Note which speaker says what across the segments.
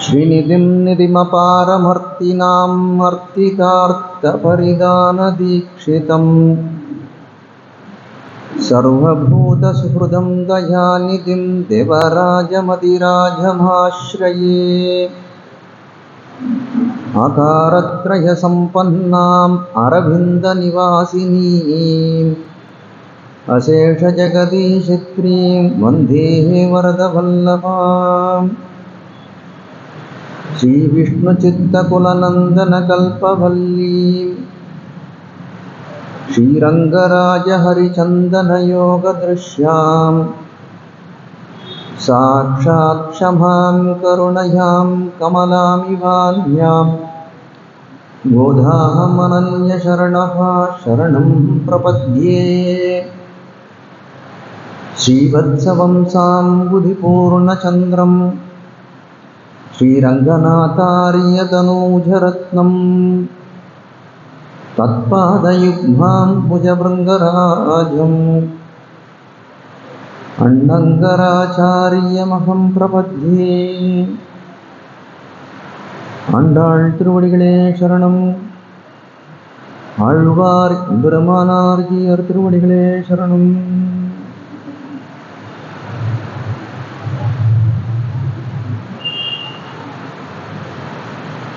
Speaker 1: ஸ்ரீநிதிம் நிதிமபாரமர்த்தினாம் அர்த்திகார்த்தபரிதானதீக்ஷிதம் சர்வபூதசுஹ்ருதம் தயாநிதிம் தேவராஜமதிராஜமாஸ்ரயே ஆகாரத்ரயசம்பன்னாம் அரவிந்தநிவாசினீம் அசேஷஜகதீஷத்ரீம் வந்தே வரதவல்லபாம் श्रीविष्णुचित्तकुलनन्दनकल्पवल्लीं श्रीरङ्गराजहरिचन्दनयोगदृश्यां साक्षात् क्षमां करुणयां कमलामिवान्यां गोधामनन्यशरणः शरणं प्रपद्ये श्रीवत्सवंसां बुधिपूर्णचन्द्रम् श्रीरङ्गनाथार्यतनूजरत्नं तत्पादयुग्मां भुजभृङ्गराजम् अण्डङ्गराचार्यमहं प्रपद्ये ஆண்டாள் திருவடிகளே சரணம். ஆழ்வார் பெருமானார்ஜியர் திருவடிகளே சரணம்.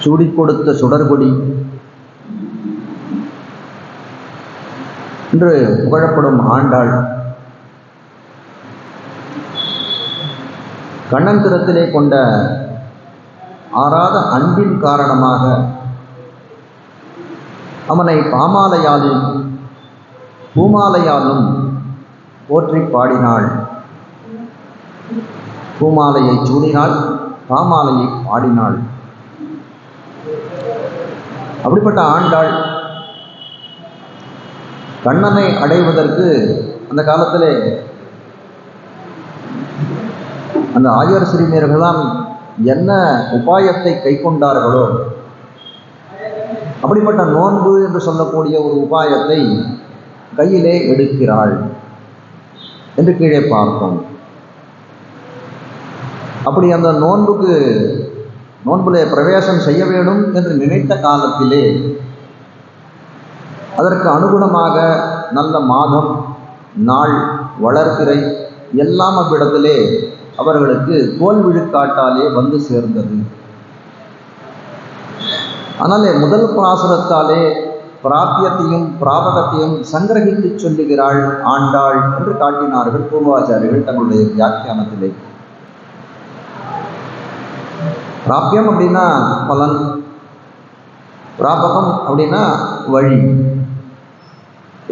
Speaker 1: சூடிக் கொடுத்த சுடர்கொடி என்று புகழப்படும் ஆண்டாள் கண்ணன் திறத்திலே கொண்ட ஆறாத அன்பின் காரணமாக அவனை பாமாலையாலும் பூமாலையாலும் போற்றி பாடினாள். பூமாலையை சூடினாள், பாமாலையை பாடினாள். அப்படிப்பட்ட ஆண்டாள் கண்ணனை அடைவதற்கு அந்த காலத்திலே அந்த ஆயர் சிறுமியர்கள்லாம் என்ன உபாயத்தை கை கொண்டார்களோ அப்படிப்பட்ட நோன்பு என்று சொல்லக்கூடிய ஒரு உபாயத்தை கையிலே எடுக்கிறாள் என்று கீழே பார்த்தோம். அப்படி அந்த நோன்புலே பிரவேசம் செய்ய வேண்டும் என்று நினைத்த காலத்திலே அதற்கு அனுகுணமாக நல்ல மாதம், நாள், வளர்பிறை எல்லாம் அவ்விடத்திலே அவர்களுக்கு தோல் விழுக்காட்டாலே வந்து சேர்ந்தது. ஆனாலே முதல் பாசுரத்தாலே பிராபியத்தையும் பிராபகத்தையும் சங்கிரகித்து சொல்லுகிறாள் ஆண்டாள் என்று காட்டினார்கள் பூர்வாச்சாரியர்கள் தங்களுடைய வியாக்கியானத்திலே. பிராபியம் அப்படின்னா பலன், பிராபகம் அப்படின்னா வழி.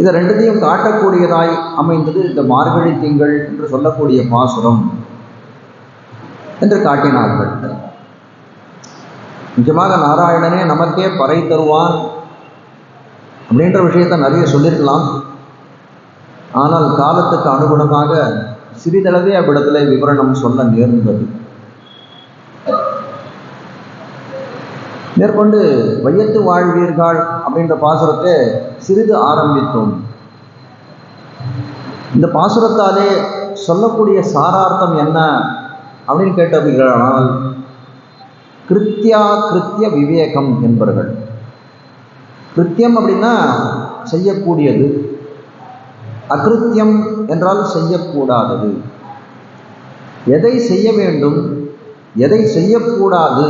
Speaker 1: இதை ரெண்டுத்தையும் காட்டக்கூடியதாய் அமைந்தது இந்த மார்கழி திங்கள் என்று சொல்லக்கூடிய பாசுரம் என்று காட்டினார்கள். நிஜமாக நாராயணனே நமக்கே பறை தருவான் அப்படின்ற விஷயத்தை நிறைய சொல்லியிருக்கலாம். ஆனால் காலத்துக்கு அனுகுணமாக சிறிதளவே அவ்விடத்தில் விவரணம் சொல்ல நேர்ந்தது. மேற்கொண்டு வையத்து வாழ்வீர்கள் அப்படின்ற பாசுரத்தை சிறிது ஆரம்பித்தோம். இந்த பாசுரத்தாலே சொல்லக்கூடிய சாரார்த்தம் என்ன அப்படின்னு கேட்டவர்களானால் கிருத்தியா கிருத்திய விவேகம் என்பவர்கள். கிருத்தியம் அப்படின்னா செய்யக்கூடியது, அகிருத்தியம் என்றால் செய்யக்கூடாதது. எதை செய்ய வேண்டும், எதை செய்யக்கூடாது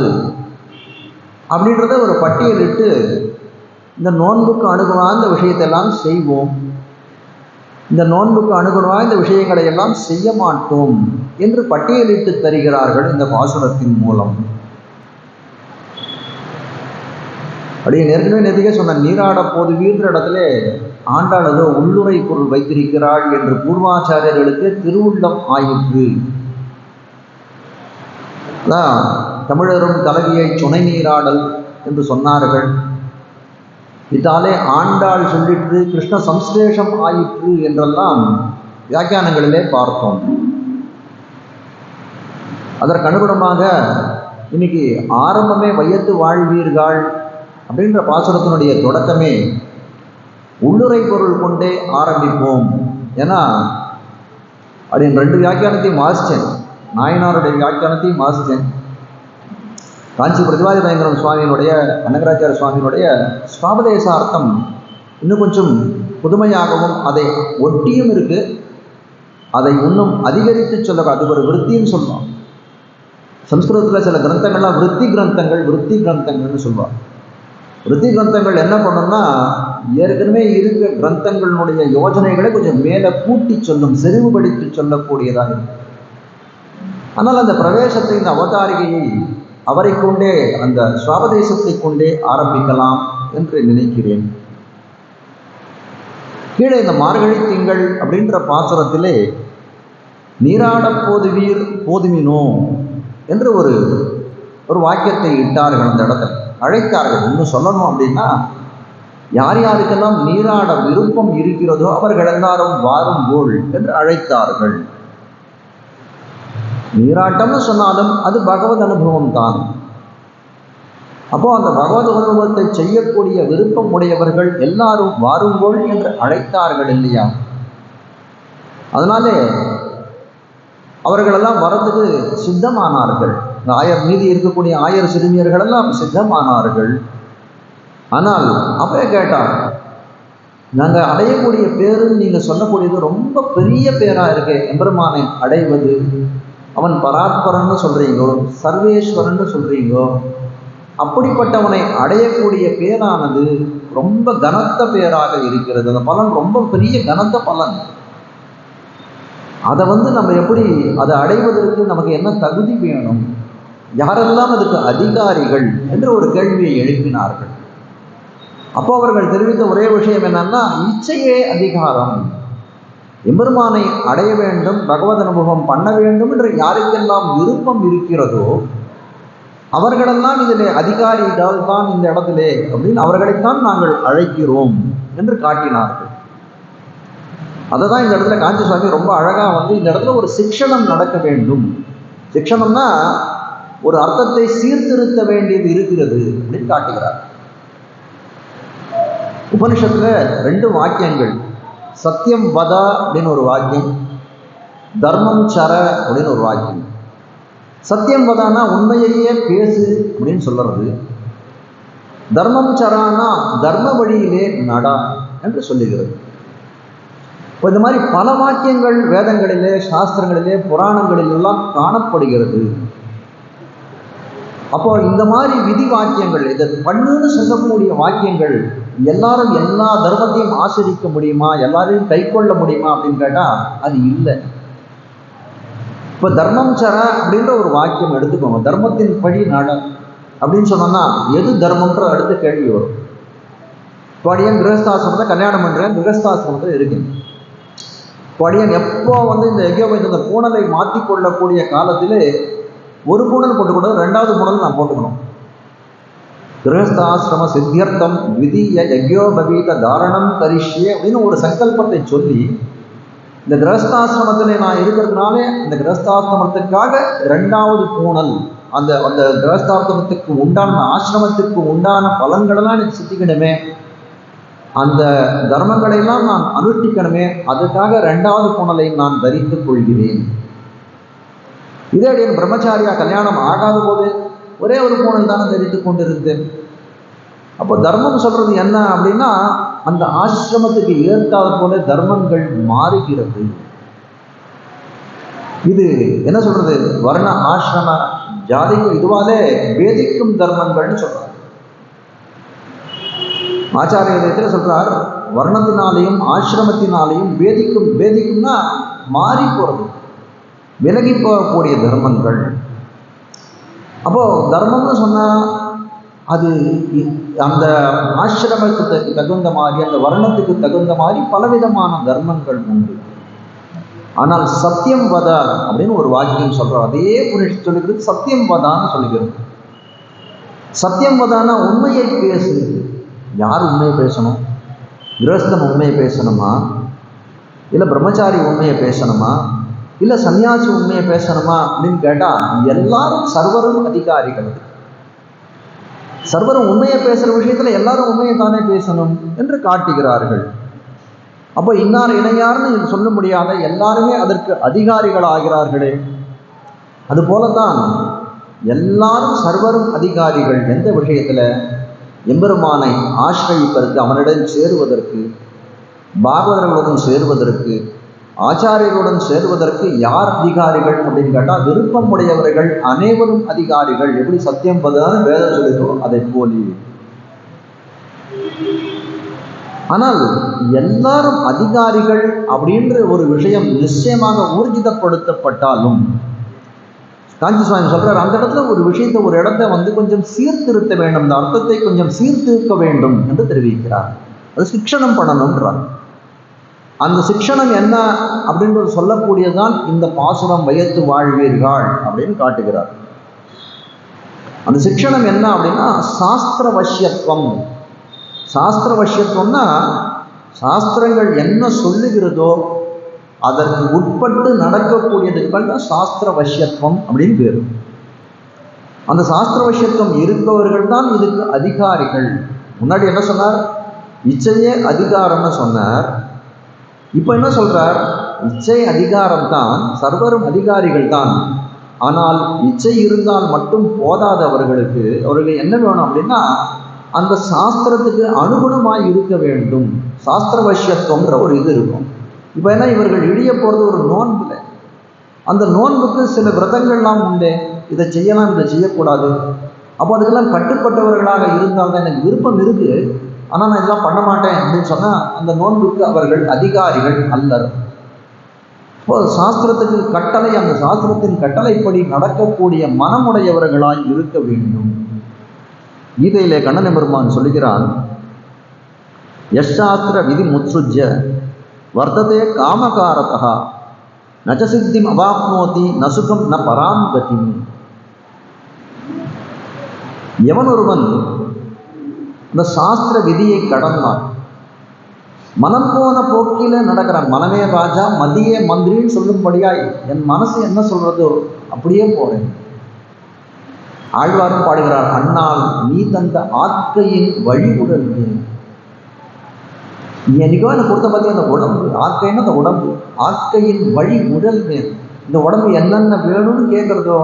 Speaker 1: அப்படின்றத ஒரு பட்டியலிட்டு இந்த நோன்புக்கு அணுகுணமாக இந்த விஷயத்தெல்லாம் செய்வோம், இந்த நோன்புக்கு அணுகுணமாக இந்த விஷயங்களை எல்லாம் செய்ய மாட்டோம் என்று பட்டியலிட்டு தருகிறார்கள் இந்த பாசுரத்தின் மூலம். அப்படியே ஏற்கனவே சொன்ன நீராட போதுவீன்ற இடத்துல ஆண்டாள் ஏதோ உள்ளுரை பொருள் வைத்திருக்கிறாள் என்று பூர்வாச்சாரியர்களுக்கு திருவுள்ளம் ஆயிற்று. அதான் தமிழரும் கலவியை சுனை நீராடல் என்று சொன்னார்கள். இதாலே ஆண்டாள் சொல்லிட்டு கிருஷ்ண சம்ஸ்லேஷம் ஆயிற்று என்றெல்லாம் வியாக்கியானங்களிலே பார்த்தோம். அதற்கு அனுகுணமாக இன்னைக்கு ஆரம்பமே வையத்து வாழ்வீர்கள் அப்படின்ற பாசுரத்தினுடைய தொடக்கமே உள்ளுரை பொருள் கொண்டே ஆரம்பிப்போம். ஏன்னா அப்படின்னு 2 வியாக்கியானத்தையும் வாசித்தேன். நாயனாருடைய வியாக்கியானத்தையும் வாசித்தேன். காஞ்சி பிரதிவாதி பயங்கரம் சுவாமியினுடைய அனகராச்சார சுவாமியினுடைய ஸ்வாபதேசார்த்தம் இன்னும் கொஞ்சம் புதுமையாகவும் அதை ஒட்டியும் இருக்கு. அதை இன்னும் அதிகரித்து சொல்ல அது ஒரு விருத்தின்னு சொல்லலாம். சம்ஸ்கிருதத்தில் சில கிரந்தங்கள்லாம் விருத்தி கிரந்தங்கள்னு சொல்லுவாங்க. விருத்தி கிரந்தங்கள் என்ன பண்ணணும்னா ஏற்கனவே இருக்க கிரந்தங்களுடைய யோஜனைகளை கொஞ்சம் மேலே கூட்டி சொல்லும், செறிவுபடுத்தி சொல்லக்கூடியதாக இருக்கும். ஆனால் அந்த பிரவேசத்தை, இந்த அவதாரிகையை அவரை கொண்டே, அந்த சுவாபதேசத்தை கொண்டே ஆரம்பிக்கலாம் என்று நினைக்கிறேன். கீழே இந்த மார்கழி திங்கள் அப்படின்ற பாசுரத்திலே நீராடப் போதுவீர் போதுமினோ என்று ஒரு வாக்கியத்தை இட்டார்கள். அந்த இடத்துல அழைத்தார்கள். இன்னும் சொல்லணும் அப்படின்னா, யார் யாருக்கெல்லாம் நீராட விருப்பம் இருக்கிறதோ அவர்கள் எல்லாரும் வாருங்கோள் என்று அழைத்தார்கள். நீராட்டம்னு சொன்னாலும் அது பகவத் அனுபவம் தான். அப்போ அந்த பகவத் அனுபவத்தை செய்யக்கூடிய விருப்பம் உடையவர்கள் எல்லாரும் வாருங்கோள் என்று அழைத்தார்கள் இல்லையா? அதனாலே அவர்களெல்லாம் வரத்துக்கு சித்தமானார்கள். மீதி இருக்கக்கூடிய ஆயர் சிறுமியர்கள் எல்லாம் சித்தமானார்கள். ஆனால் அப்பவே கேட்டார், நாங்கள் அடையக்கூடிய பேருன்னு நீங்கள் சொல்லக்கூடியது ரொம்ப பெரிய பேராக இருக்கு. எம்பெருமானை அடைவது, அவன் பராத்பரன்னு சொல்கிறீங்கோ, சர்வேஸ்வரன்னு சொல்கிறீங்கோ, அப்படிப்பட்டவனை அடையக்கூடிய பேரானது ரொம்ப கனத்த பேராக இருக்கிறது. அந்த பலன் ரொம்ப பெரிய கனத்த பலன். அதை நம்ம எப்படி அதை அடைவதற்கு நமக்கு என்ன தகுதி வேணும், யாரெல்லாம் அதுக்கு அதிகாரிகள் என்று ஒரு கேள்வியை எழுப்பினார்கள். அப்போ அவர்கள் தெரிவித்த ஒரே விஷயம் என்னன்னா, இச்சையே அதிகாரம். எம்பெருமானை அடைய வேண்டும், பகவத் அனுபவம் பண்ண வேண்டும் என்று யாருக்கெல்லாம் விருப்பம் இருக்கிறதோ அவர்களெல்லாம் இதிலே அதிகாரிகள் தான் இந்த இடத்திலே அப்படின்னு அவர்களைத்தான் நாங்கள் அழைக்கிறோம் என்று காட்டினார்கள். அதை தான் இந்த இடத்துல காஞ்சி சுவாமி ரொம்ப அழகாக இந்த இடத்துல ஒரு சிக்ஷணம் நடக்க வேண்டும். சிக்ஷணம்னா ஒரு அர்த்தத்தை சீர்திருத்த வேண்டியது இருக்கிறது அப்படின்னு காட்டுகிறார். உபனிஷத்துல 2 வாக்கியங்கள், சத்தியம் வத அப்படின்னு ஒரு வாக்கியம், தர்மம் சர அப்படின்னு ஒரு வாக்கியம். சத்தியம் வதானா உண்மையையே பேசு அப்படின்னு சொல்றது, தர்மம் சரானா தர்ம வழியிலே நடா என்று சொல்லுகிறது. இப்போ இந்த மாதிரி பல வாக்கியங்கள் வேதங்களிலே, சாஸ்திரங்களிலே, புராணங்களிலெல்லாம் காணப்படுகிறது. அப்போ இந்த மாதிரி விதி வாக்கியங்கள், இதை பண்ணுன்னு சொல்லக்கூடிய வாக்கியங்கள் எல்லாரும் எல்லா தர்மத்தையும் ஆசிரிக்க முடியுமா, எல்லாரையும் கை கொள்ள முடியுமா அப்படின்னு கேட்டால் அது இல்லை. இப்போ தர்மம் சர அப்படின்ற ஒரு வாக்கியம் எடுத்துக்கோங்க. தர்மத்தின் படி நட அப்படின்னு சொன்னோம்னா எது தர்மம்ன்ற அடுத்த கேள்வி வரும். படியன் கிரகஸ்தாசிரமத்தை கல்யாணம் பண்ணுறேன், கிரகஸ்தாசிரமத்தில் இருக்கேன். படியன் எப்போ இந்த யஜ்யோபேத பூணலை மாற்றிக்கொள்ளக்கூடிய காலத்திலே ஒரு பூணல் போட்டுக்கூடாது, 2வது பூணல் நான் போட்டுக்கணும். கிரகஸ்தாசிரம சித்தியர்த்தம் விதிய யஜ்யோபவீத தாரணம் கரிஷ்யே அப்படின்னு ஒரு சங்கல்பத்தை சொல்லி, இந்த கிரகஸ்தாசிரமத்திலே நான் இருக்கிறதுனால இந்த கிரகஸ்தாசிரமத்துக்காக 2வது பூணல், அந்த அந்த கிரகஸ்தாசிரமத்துக்கு உண்டான, ஆசிரமத்துக்கு உண்டான பலன்களெல்லாம் எனக்கு சித்திக்கணுமே, அந்த தர்மங்களையெல்லாம் நான் அனுஷ்டிக்கணுமே, அதுக்காக 2வது பூணலை நான் தரித்துக் கொள்கிறேன். இதே என் பிரம்மச்சாரியா கல்யாணம் ஆகாத போது ஒரே ஒரு பூணல் தானே தரித்து கொண்டிருந்தேன். அப்போ தர்மம் சொல்றது என்ன அப்படின்னா, அந்த ஆசிரமத்துக்கு ஏற்காத போல தர்மங்கள் மாறுகிறது. இது என்ன சொல்றது, வர்ண ஆசிரம ஜாதிக்கும் இதுவாலே வேதிக்கும் தர்மங்கள்னு சொல்றாங்க. ஆச்சாரியத்தில் சொல்றார், வர்ணத்தினாலையும் ஆசிரமத்தினாலையும் வேதிக்கும், வேதிக்கும்னா மாறி போறது, விலகி போகக்கூடிய தர்மங்கள். அப்போ தர்மம்னு சொன்னா அது அந்த ஆசிரமத்துக்கு தகுந்த மாதிரி, அந்த வர்ணத்துக்கு தகுந்த மாதிரி பலவிதமான தர்மங்கள் உண்டு. ஆனால் சத்தியம் வத அப்படின்னு ஒரு வாக்கியம் சொல்றோம். அதே புரிஷ் சொல்லுகிறது சத்தியம் வதான்னு சொல்லுகிறது. சத்தியம் வதானா உண்மையை பேசு. யார் உண்மையை பேசணும்? கிரகஸ்தன் உண்மையை பேசணுமா, இல்லை பிரம்மச்சாரி உண்மையை பேசணுமா, இல்லை சன்னியாசி உண்மையை பேசணுமா அப்படின்னு கேட்டால் எல்லாரும் சர்வரும் அதிகாரிகள். சர்வரும் உண்மையை பேசுகிற விஷயத்தில் எல்லாரும் உண்மையை தானே பேசணும் என்று காட்டுகிறார்கள். அப்போ இன்னார் இணையார்னு சொல்ல முடியாத எல்லாருமே அதற்கு அதிகாரிகள் ஆகிறார்களே. அதுபோலதான் எல்லாரும் சர்வரும் அதிகாரிகள். எந்த விஷயத்துல? எம்பெருமானை ஆசிரயிப்பதற்கு, அவனிடம் சேருவதற்கு, பாகவதர்களுடன் சேருவதற்கு, ஆச்சாரியர்களுடன் சேருவதற்கு யார் அதிகாரிகள் அப்படின்னு கேட்டால், விருப்பம் உடையவர்கள் அனைவரும் அதிகாரிகள். எப்படி சத்தியம் பதம் வேதம் சொல்லுதோ அதை போலி. ஆனால் எல்லாரும் அதிகாரிகள் அப்படின்ற ஒரு விஷயம் நிச்சயமாக ஊர்ஜிதப்படுத்தப்பட்டாலும், காஞ்சி சுவாமி சொல்றார், அந்த இடத்துல ஒரு விஷயத்தை, ஒரு இடத்தை கொஞ்சம் சீர்திருத்த வேண்டும், இந்த அர்த்தத்தை கொஞ்சம் சீர்திருக்க வேண்டும் என்று தெரிவிக்கிறார். அது சிக்ஷணம் பண்ணணும்ன்றார். அந்த சிக்ஷணம் என்ன அப்படின்றது சொல்லக்கூடியதுதான் இந்த பாசுரம் வயத்து வாழ்வீர்கள் அப்படின்னு காட்டுகிறார். அந்த சிக்ஷணம் என்ன அப்படின்னா சாஸ்திர வசியத்துவம். சாஸ்திர வசியத்துவம்னா சாஸ்திரங்கள் என்ன சொல்லுகிறதோ அதற்கு உட்பட்டு நடக்கக்கூடியதுக்கு சாஸ்திர வசியத்துவம் அப்படின்னு பேரு. அந்த சாஸ்திர வசியத்துவம் இருப்பவர்கள் தான் இதுக்கு அதிகாரிகள். முன்னாடி என்ன சொன்னார்? இச்சையே அதிகாரம்னு சொன்னார். இப்போ என்ன சொல்றார்? இச்சை அதிகாரம் தான், சர்வரும் அதிகாரிகள் தான். ஆனால் இச்சை இருந்தால் மட்டும் போதாதவர்களுக்கு அவர்கள் என்ன வேணும் அப்படின்னா அந்த சாஸ்திரத்துக்கு அனுகுணமாய் இருக்க வேண்டும். சாஸ்திர வசியத்துவம்ன்ற ஒரு இது இருக்கும். இப்போ என்ன, இவர்கள் இழிய போகிறது ஒரு நோன்புல. அந்த நோன்புக்கு சில விரதங்கள்லாம் உண்டு, இதை செய்யலாம் இதை செய்யக்கூடாது. அப்போ அதுக்கெல்லாம் கட்டுப்பட்டவர்களாக இருந்தால் தான் எனக்கு விருப்பம் இருக்குது, ஆனால் நான் இதெல்லாம் பண்ண மாட்டேன் அப்படின்னு சொன்னால் அந்த நோன்புக்கு அவர்கள் அதிகாரிகள் அல்லர். இப்போ சாஸ்திரத்துக்கு கட்டளை, அந்த சாஸ்திரத்தின் கட்டளைப்படி நடக்கக்கூடிய மனமுடையவர்களாய் இருக்க வேண்டும். கீதையிலே கண்ணன் பெருமான் சொல்லுகிறான், யசாஸ்திர விதி முத்ருஜ்ய வர்த்ததே காமகாரதா நச்ச சித்திம் அவாப்னோதி நசுகம் ந பராம் கதிம். எவன் ஒருவன் இந்த சாஸ்திர விதியை கடந்தான், மனம் போன போக்கில நடக்கிறான், மனமே ராஜா மதியே மந்திரின்னு சொல்லும்படியாய் என் மனசு என்ன சொல்றதோ அப்படியே போறேன். ஆழ்வாரும் பாடுகிறார், அண்ணால் நீ தந்த ஆக்கையின் வழி உடல்வு. நீ என்னைக்கோ எனக்கு கொடுத்த பற்றி அந்த உடம்பு, ஆக்கைன்னு அந்த உடம்பு, ஆக்கையின் வழி உடல் வேணும். இந்த உடம்பு என்னென்ன வேணும்னு கேட்கறதோ,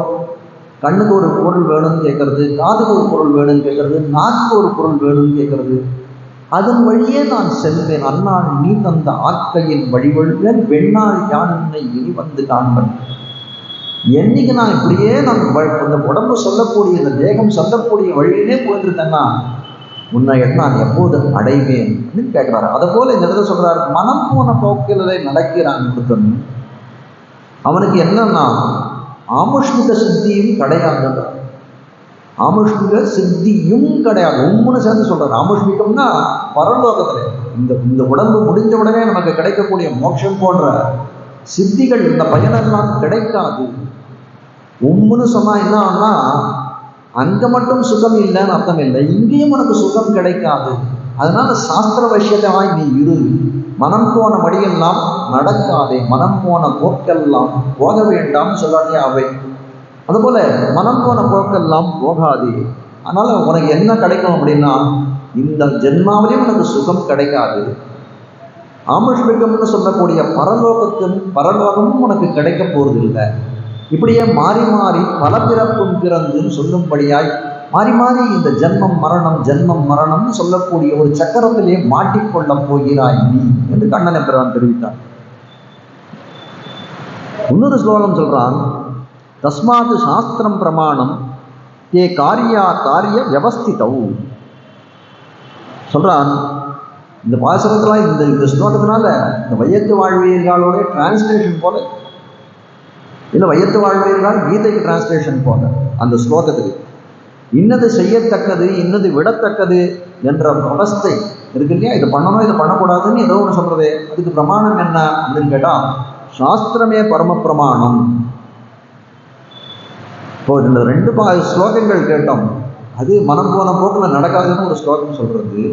Speaker 1: கண்ணுக்கு ஒரு பொருள் வேணும்னு கேட்கறது, காதுக்கு ஒரு பொருள் வேணும்னு கேட்கறது, நாக்கு ஒரு பொருள் வேணும்னு கேட்கறது, அதன் வழியே நான் செல்வேன். அண்ணாள் நீ தந்த ஆக்கையின் வழிவழுவேன், வெண்ணாள் யானை இனி வந்து காண்பன். என்னைக்கு நான் இப்படியே இந்த உடம்பு சொல்லக்கூடிய, இந்த தேகம் சொல்லக்கூடிய வழியிலே போயிருந்தேன்னா உன்னை நான் எப்போது அடைவேன் அப்படின்னு கேட்கிறாரு. அதை போல இந்த இடத்துல சொல்றாரு, மனம் போன போக்கிலே நடக்கிறான் ஒருத்தன், அவனுக்கு என்னன்னா ஆமுஷ்மிக சித்தியும் கிடையாது. ஆமுஷ்மிக சித்தியும் கிடையாது. உண்மைன்னு சேர்ந்து சொல்றாரு. ஆமுஷ்மிகம்னா பரலோகத்துல இந்த உடம்பு முடிஞ்ச உடனே நமக்கு கிடைக்கக்கூடிய மோட்சம் போன்ற சித்திகள், இந்த பயனெல்லாம் கிடைக்காது. உம்முன்னு சொன்னா என்னன்னா அங்க மட்டும் சுகம் இல்லைன்னு அர்த்தம் இல்லை, இங்கேயும் உனக்கு சுகம் கிடைக்காது. அதனால சாஸ்திர விஷயமாய் நீ இரு, மனம் போன வழியெல்லாம் நடக்காதே, மனம் போன போக்கெல்லாம் போக வேண்டாம்னு சொல்லாதே அவை. அதுபோல மனம் போன போக்கெல்லாம் போகாதே. அதனால உனக்கு என்ன கிடைக்கும் அப்படின்னா இந்த ஜென்மாவிலையும் உனக்கு சுகம் கிடைக்காது. ஆமுஷ்மிகம்னு சொல்லக்கூடிய பரலோகமும் உனக்கு கிடைக்க போறது இல்லை. இப்படியே மாறி மாறி பல பிறப்பும் பிறந்துன்னு சொல்லும்படியாய் மாறி மாறி இந்த ஜென்மம் மரணம்னு சொல்லக்கூடிய ஒரு சக்கரத்திலே மாட்டிக்கொள்ள போகிறாய் நீ என்று கண்ணன் பெருமான் தெரிவித்தார். இன்னொரு ஸ்லோகம் சொல்றான், தஸ்மாத் சாஸ்திரம் பிரமாணம் ஏ காரிய வியவஸ்திதௌ. சொல்றான், இந்த பாசுரத்துல இந்த ஸ்லோகத்தினால இந்த வையத்து வாழ்வீர்களோட டிரான்ஸ்லேஷன் போல, இல்லை வையத்து வாழ்வீர்கள் கீதைக்கு டிரான்ஸ்லேஷன் போல அந்த ஸ்லோகத்துக்கு இன்னது செய்யத்தக்கது இன்னது விடத்தக்கது என்ற அவஸ்தை இருக்கு இல்லையா, இது பண்ணணும் இது பண்ணக்கூடாதுன்னு ஏதோ ஒன்று சொல்றது, அதுக்கு பிரமாணம் என்ன அப்படின்னு கேட்டால் சாஸ்திரமே பரம பிரமாணம். இப்போ இந்த 2 ஸ்லோகங்கள் கேட்டோம். அது மனம் போன போக்கில் நடக்காதுன்னு ஒரு ஸ்லோகம் சொல்றது.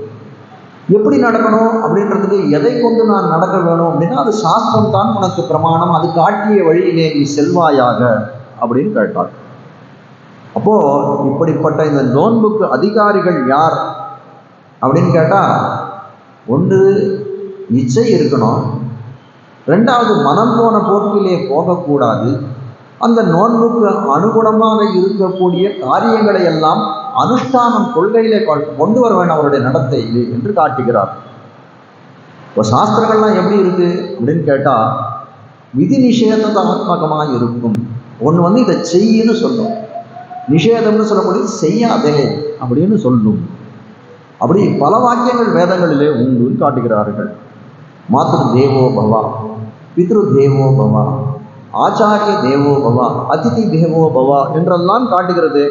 Speaker 1: எப்படி நடக்கணும் அப்படின்றதுக்கு எதை கொண்டு நான் நடக்க வேணும் அப்படின்னா அது சாஸ்திரம் தான் உனக்கு பிரமாணம், அது காட்டிய வழியிலே நீ செல்வாயாக அப்படின்னு கேட்டார். அப்போ இப்படிப்பட்ட இந்த நோன்புக்கு அதிகாரிகள் யார் அப்படின்னு கேட்டா, ஒன்று இச்சை இருக்கணும். ரெண்டாவது, மனம் போன போக்கிலே போகக்கூடாது. அந்த நோன்புக்கு அனுகுணமாக இருக்கக்கூடிய காரியங்களை எல்லாம் அனுஷ்டானம் கொள்கையிலே கொண்டு வர வேண்டும் அவருடைய நடத்தையிலே என்று காட்டுகிறார். இப்போ சாஸ்திரங்கள்லாம் எப்படி இருக்கு அப்படின்னு கேட்டால் விதி நிஷேதாத்மகமாக இருக்கும். ஒன்று இதை செய்யன்னு சொல்லும், நிஷேதம்னு சொல்லக்கூடிய செய்யாதே அப்படின்னு சொல்லும். அப்படி பல வாக்கியங்கள் வேதங்களிலே உண்டுன்னு காட்டுகிறார்கள். மாத்ரு தேவோ பவா, பித்ரு தேவோ பவா, ஆச்சாரிய தேவோ பவா, அதிதி தேவோ பவா என்றெல்லாம் காட்டுகிறது.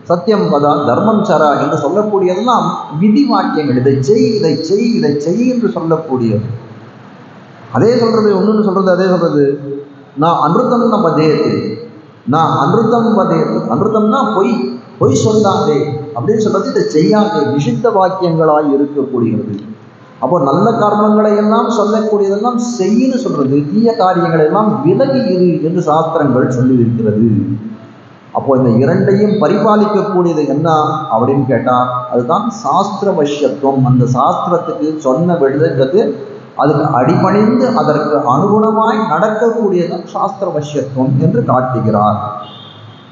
Speaker 1: சத்தியம் பதா, தர்மம் சரா என்று சொல்லக்கூடியதெல்லாம் விதி வாக்கியங்கள். இதை செய், இதை செய், இதை செய் என்று சொல்லக்கூடியது. அதே சொல்றது, ஒன்றுன்னு சொல்றது, அதே சொல்றது, நான் அனுத்தம் நம்ம தேயத்து, நான் அனுத்தம் பதேத்து. அனுத்தம்னா பொய், பொய் சொல்லாதே அப்படின்னு சொல்றது. இதை செய்யாதே நிஷித்த வாக்கியங்களாய் இருக்கக்கூடியது. அப்போ நல்ல கர்மங்களை எல்லாம் சொல்லக்கூடியதெல்லாம் செய்யன்னு சொல்றது, தீய காரியங்களை எல்லாம் விலகி இரு என்று சாஸ்திரங்கள் சொல்லி இருக்கிறது. அப்போ இந்த இரண்டையும் பரிபாலிக்கக்கூடியது என்ன அப்படின்னு கேட்டால் அதுதான் சாஸ்திர வஷ்யத்துவம். அந்த சாஸ்திரத்துக்கு சொன்ன விடுதற்றது அதுக்கு அடிபணிந்து அதற்கு அனுகுணமாய் நடக்கக்கூடியதான் சாஸ்திர வஷ்யத்துவம் என்று காட்டுகிறார்.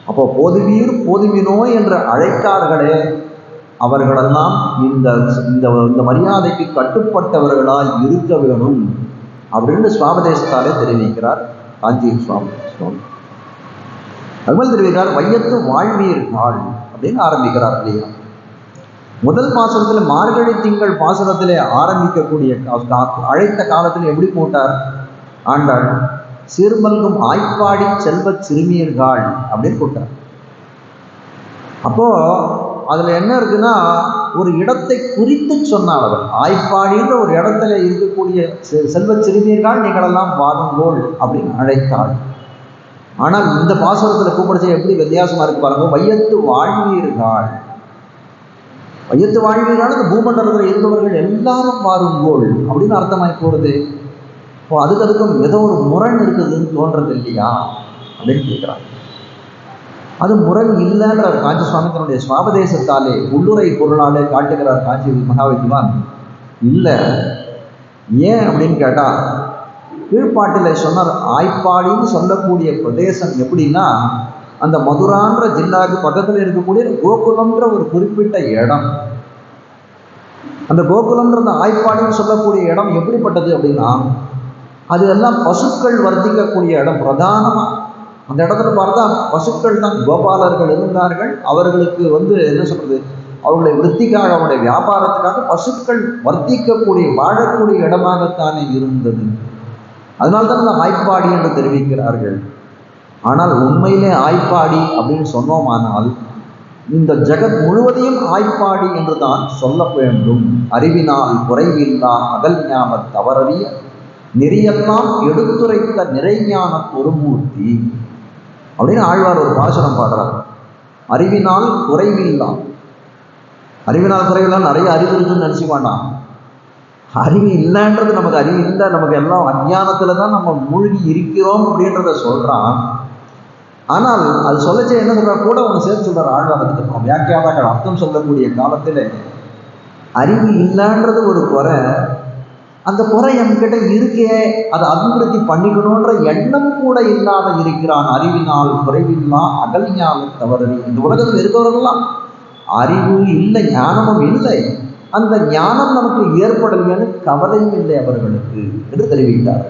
Speaker 1: அப்போ போதுவீர் போதுவினோ என்று அழைத்தார்களே, அவர்களெல்லாம் இந்த இந்த மரியாதைக்கு கட்டுப்பட்டவர்களால் இருக்க வேணும் அப்படின்னு சுவாபதேசத்தாலே தெரிவிக்கிறார் காஞ்சி சுவாமி. அதுபோல் தெரிவிக்கிறார் வையத்து வாழ்வீர்கள் அப்படின்னு ஆரம்பிக்கிறார் இல்லையா. முதல் பாசுரத்தில் மார்கழி திங்கள் பாசுரத்திலே ஆரம்பிக்கக்கூடிய அழைத்த காலத்தில் எப்படி போட்டார் ஆண்டாள்? சீர்மல்கும் ஆய்ப்பாடி செல்வ சிறுமியர்கள் அப்படின்னு போட்டார். அப்போ அதுல என்ன இருக்குன்னா, ஒரு இடத்தை குறித்து சொன்னார் அவர். ஆய்ப்பாடின்ற ஒரு இடத்துல இருக்கக்கூடிய செல்வ சிறுமியர்கள் நீங்களெல்லாம் வாருங்கோள் அப்படின்னு அழைத்தாள். ஆனால் இந்த பாசுரத்தில் கூப்பிடுச்ச எப்படி வித்தியாசமா இருக்கு பாருங்க. வையத்து வாழ்வீர்கள், வையத்து வாழ்வீர்கள் அந்த பூமண்டலத்தில் இருந்தவர்கள் எல்லாரும் வாருங்கோள் அப்படின்னு அர்த்தமாய் போறது. இப்போ அதுக்கும் ஏதோ ஒரு முரண் இருக்குதுன்னு தோன்றது இல்லையா அப்படின்னு கேட்கிறாங்க. அது முரண் இல்லைன்ற காஞ்சி சுவாமி தன்னுடைய சுவாபதேசத்தாலே உள்ளுரை பொருளாலே காட்டுகிறார் காஞ்சி மகாவித்வான். இல்லை, ஏன் அப்படின்னு கேட்டால் கீழ்ப்பாட்டில் சொன்னார். ஆய்ப்பாடின்னு சொல்லக்கூடிய பிரதேசம் எப்படின்னா, அந்த மதுரான்ற ஜில்லாவுக்கு பக்கத்தில் இருக்கக்கூடிய கோகுலம்ன்ற ஒரு குறிப்பிட்ட இடம். அந்த கோகுலம்ன்ற அந்த ஆய்ப்பாடின்னு சொல்லக்கூடிய இடம் எப்படிப்பட்டது அப்படின்னா, அது எல்லாம் பசுக்கள் வர்த்திக்கக்கூடிய இடம். பிரதானமாக அந்த இடத்துல பார்த்தா பசுக்கள் தான் கோபாலர்கள் இருந்தார்கள். அவர்களுக்கு என்ன சொல்றது, அவருடைய விருத்திக்காக, அவருடைய வியாபாரத்துக்காக பசுக்கள் வர்த்திக்கக்கூடிய வாழக்கூடிய இடமாகத்தானே இருந்தது. அதனால்தான் அந்த ஆய்ப்பாடி என்று தெரிவிக்கிறார்கள். ஆனால் உண்மையிலே ஆய்ப்பாடி அப்படின்னு சொன்னோமானால் இந்த ஜெகத் முழுவதையும் ஆய்ப்பாடி என்று தான் சொல்ல வேண்டும். அறிவினால் குறைவில்லா அகல் ஞான தவறறிய நெறியெல்லாம் எடுத்துரைத்த நிறைஞான பொருமூர்த்தி அப்படின்னு ஆழ்வார் ஒரு பாசனம் பாடுறார். அறிவினால் குறைவில்லா, அறிவினால் குறைவில்லா நிறைய அறிவு இருக்குன்னு நினைச்சு வேண்டாம். அறிவு இல்லைன்றது நமக்கு அறிவு இல்லை, நமக்கு எல்லாம் அஞ்ஞானத்துல தான் நம்ம மூழ்கி இருக்கிறோம் அப்படின்றத சொல்றான். ஆனால் அது சொல்லச்சே என்ன சொல்ற கூட ஒன்று சேர்த்து சொல்றார் ஆழ்வாரத்துக்கு அப்புறம் வியாக்கியாதாக்கள் அர்த்தம் சொல்லக்கூடிய காலத்தில் அறிவு இல்லைன்றது ஒரு குறை. அந்த குறை என்கிட்ட இருக்கே, அதை அபிவிருத்தி பண்ணிக்கணுன்ற எண்ணம் கூட இல்லாத இருக்கிறான். அறிவினால் குறைவில்லா அகல் ஞான தவறறி. இந்த உலகத்தில் இருக்கிறவர்கள்லாம் அறிவு இல்லை, ஞானமும் இல்லை, அந்த ஞானம் நமக்கு ஏற்படலைன்னு கவலையும் இல்லை அவர்களுக்கு என்று தெரிவித்தார்.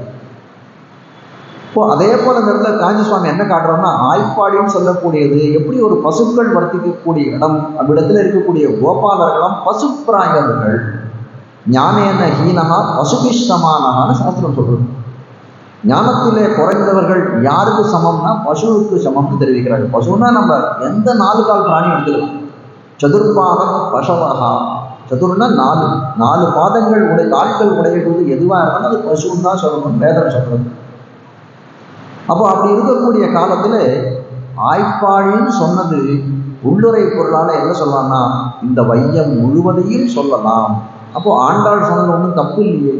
Speaker 1: இப்போ அதே போல இந்த இடத்துல காஞ்சி சுவாமி என்ன காட்டுறோம்னா, ஆய்ப்பாடின்னு சொல்லக்கூடியது எப்படி ஒரு பசுக்கள் வர்த்திக்கக்கூடிய இடம். அவ்விடத்தில் இருக்கக்கூடிய கோபாலர்களாம் பசுப்பிராயர்கள். ஞானேன ஹீனகா பசுபிஷ்டமானகான்னு சாஸ்திரம் சொல்றது. ஞானத்திலே குறைந்தவர்கள் யாருக்கு சமம்னா பசுவுக்கு சமம்னு தெரிவிக்கிறார்கள். பசுன்னா நம்ம எந்த 4 கால் பிராணி எடுத்துக்கலாம். சதுர்பாத பசவகா, சதுர்னா 4 பாதங்கள் உடைய கால்கள் உடையது எதுவாக இருந்தாலும் அது பசுன்னு தான் சொல்லணும் வேதம் சொல்றது. அப்போ அப்படி இருக்கக்கூடிய காலத்தில் ஆய்ப்பாடின்னு சொன்னது உள்ளுரை பொருளால் என்ன சொல்லலாம்னா இந்த வையம் முழுவதையும் சொல்லலாம். அப்போ ஆண்டாள் சொன்னது ஒன்றும் தப்பு இல்லையே.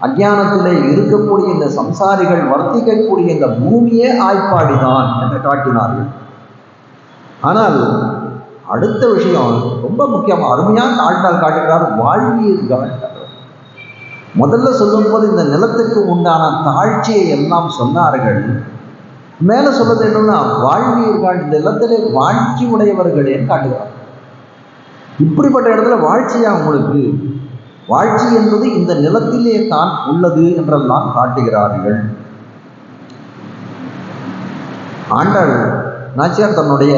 Speaker 1: அஞ்ஞானத்திலே இருக்கக்கூடிய இந்த சம்சாரிகள் வர்த்திக்கக்கூடிய இந்த பூமியே ஆய்ப்பாடிதான் என்று காட்டினார்கள். ஆனால் அடுத்த விஷயம் ரொம்ப முக்கியமாக அருமையாக ஆண்டாள் காட்டுகிறார். வாழ்வீர்கள், முதல்ல சொல்லும்போது இந்த நிலத்துக்கு உண்டான தாழ்ச்சியை எல்லாம் சொன்னார்கள். மேலே சொல்றது என்னன்னா, வாழ்வீர்கள், இந்த நிலத்திலே வாழ்ச்சி உடையவர்களே காட்டுகிறார். இப்படிப்பட்ட இடத்துல வாழ்ச்சியா உங்களுக்கு? வாழ்ச்சி என்பது இந்த நிலத்திலே தான் உள்ளது என்றெல்லாம் காட்டுகிறார்கள். ஆண்டாள் நாச்சியார் தன்னுடைய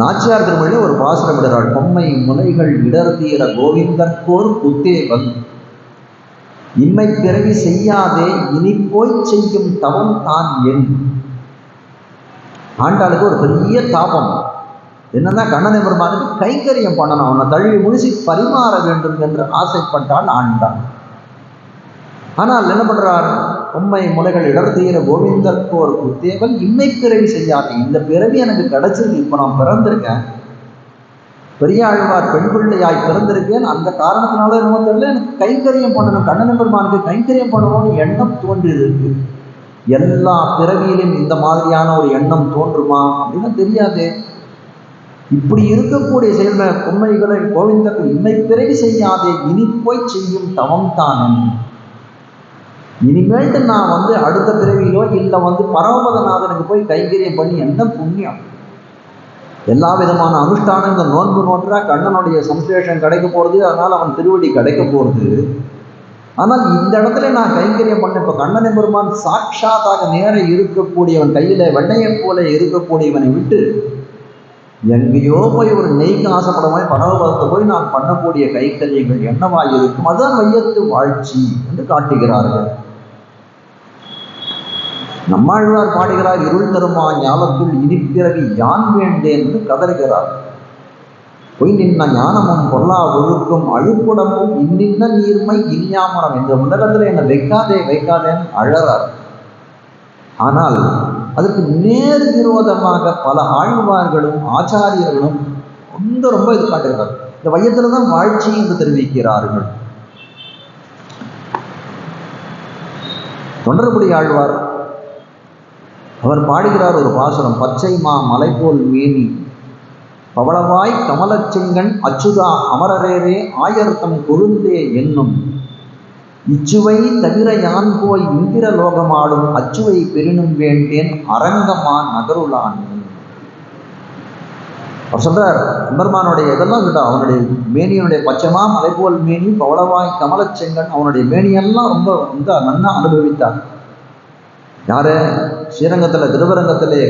Speaker 1: நாச்சியார் திருமொழியில ஒரு பாசுரம் விடுறாள். பொம்மை முலைகள் இடர்தீர கோவிந்தற்கோர் புத்தேவன் இம்மை பிறவி செய்யாதே இனி போய் செய்யும் தவம் தான் என். ஆண்டாளுக்கு ஒரு பெரிய தாபம் என்னன்னா, கண்ணனை பெருமானுக்கு கைங்கரியம் பண்ணணும், அவனை தழுவி முழுசி பரிமாற வேண்டும் என்று ஆசைப்பட்டாள் ஆண்டாள். ஆனால் என்ன பண்றார்? பொம்மை முலைகள் இடர்தீர கோவிந்தற்கோர் புத்தேவன் இம்மை பிறவி செய்யாதே, இந்த பிறவி எனக்கு கிடைச்சது, இப்போ நான் பிறந்திருக்கேன், பெரியாழ்வார் பெண் பிள்ளையாய் பிறந்திருக்கேன், அந்த காரணத்தினால என்ன தெரியல, எனக்கு கைங்கரியம் பண்ணணும், கண்ணன் பெருமானுக்கு கைங்கரியம் பண்ணணும்னு எண்ணம் தோன்றியிருக்கு. எல்லா பிறவியிலும் இந்த மாதிரியான ஒரு எண்ணம் தோன்றுமா அப்படின்னு தெரியாது. இப்படி இருக்கக்கூடிய செயல்களை பொம்மைகளை கோவிந்தர்கள் இம்மை பிறவி செய்யாதே இனி போய் செய்யும் தவம் தான். இனிமேல்ட்டு நான் அடுத்த பிறவியிலோ இல்லை பரமபதநாதனுக்கு போய் கைங்கரியம் பண்ணி என்ன புண்ணியம்? எல்லா விதமான அனுஷ்டானங்கள் நோன்பு நோன்றா கண்ணனுடைய சம்சேஷம் கிடைக்க போகிறது, அதனால் அவன் திருவடி கிடைக்க போகிறது. ஆனால் இந்த இடத்துல நான் கைங்கரியம் பண்ண, இப்போ கண்ணனை பெருமான் சாட்சாத்தாக நேர இருக்கக்கூடியவன், கையில் வெண்ணையை போல இருக்கக்கூடியவனை விட்டு எங்கேயோ போய் ஒரு நெய்க்கு ஆசைப்பட மாதிரி பரமபதத்தை போய் நான் பண்ணக்கூடிய கைங்கரியங்கள் என்னவாய் இருக்கும்? அதுதான் வையத்து வாழ்ச்சி என்று காட்டுகிறார்கள். நம்மாழ்வார் பாடுகிறார், இருள் தருமா ஞானத்துள் இனிப்பிறவி யான் வேண்டேன் என்று கதறுகிறார். பொய் நின்ன ஞானமும் பொல்லா ஒழுக்கும் அழுக்குடமும் இன்னின்ன நீர்மை இன்யாமரம், இந்த உலகத்தில் என்னை வைக்காதே வைக்காதேன்னு அழறார். ஆனால் அதற்கு நேர் விரோதமாக பல ஆழ்வார்களும் ஆச்சாரியர்களும் ரொம்ப இது காட்டுகிறார். இந்த வையத்துல தான் வாழ்ச்சி என்று தெரிவிக்கிறார்கள். தொண்டர்புடி ஆழ்வார் அவர் பாடுகிறார் ஒரு பாசுரம், பச்சை மா மலை போல் மேனி பவளவாய் கமலச்செங்கன் அச்சுதா அமரரேரே ஆயர்த்தம் கொழுந்தே என்னும் இச்சுவை தவிர யான் போய் இந்திர லோகமாடும் அச்சுவை பெரினும் வேண்டேன் அரங்கமா நகருளான். அவர் சொல்றார், பெருமானுடைய இதெல்லாம் விட்டா அவனுடைய மேனியனுடைய பச்சைமா மலை போல் மேனி பவளவாய் கமலச்செங்கன், அவனுடைய மேனியெல்லாம் ரொம்ப நன்னா அனுபவித்தார். யாரு? ஸ்ரீரங்கத்தில் திருவரங்கத்திலே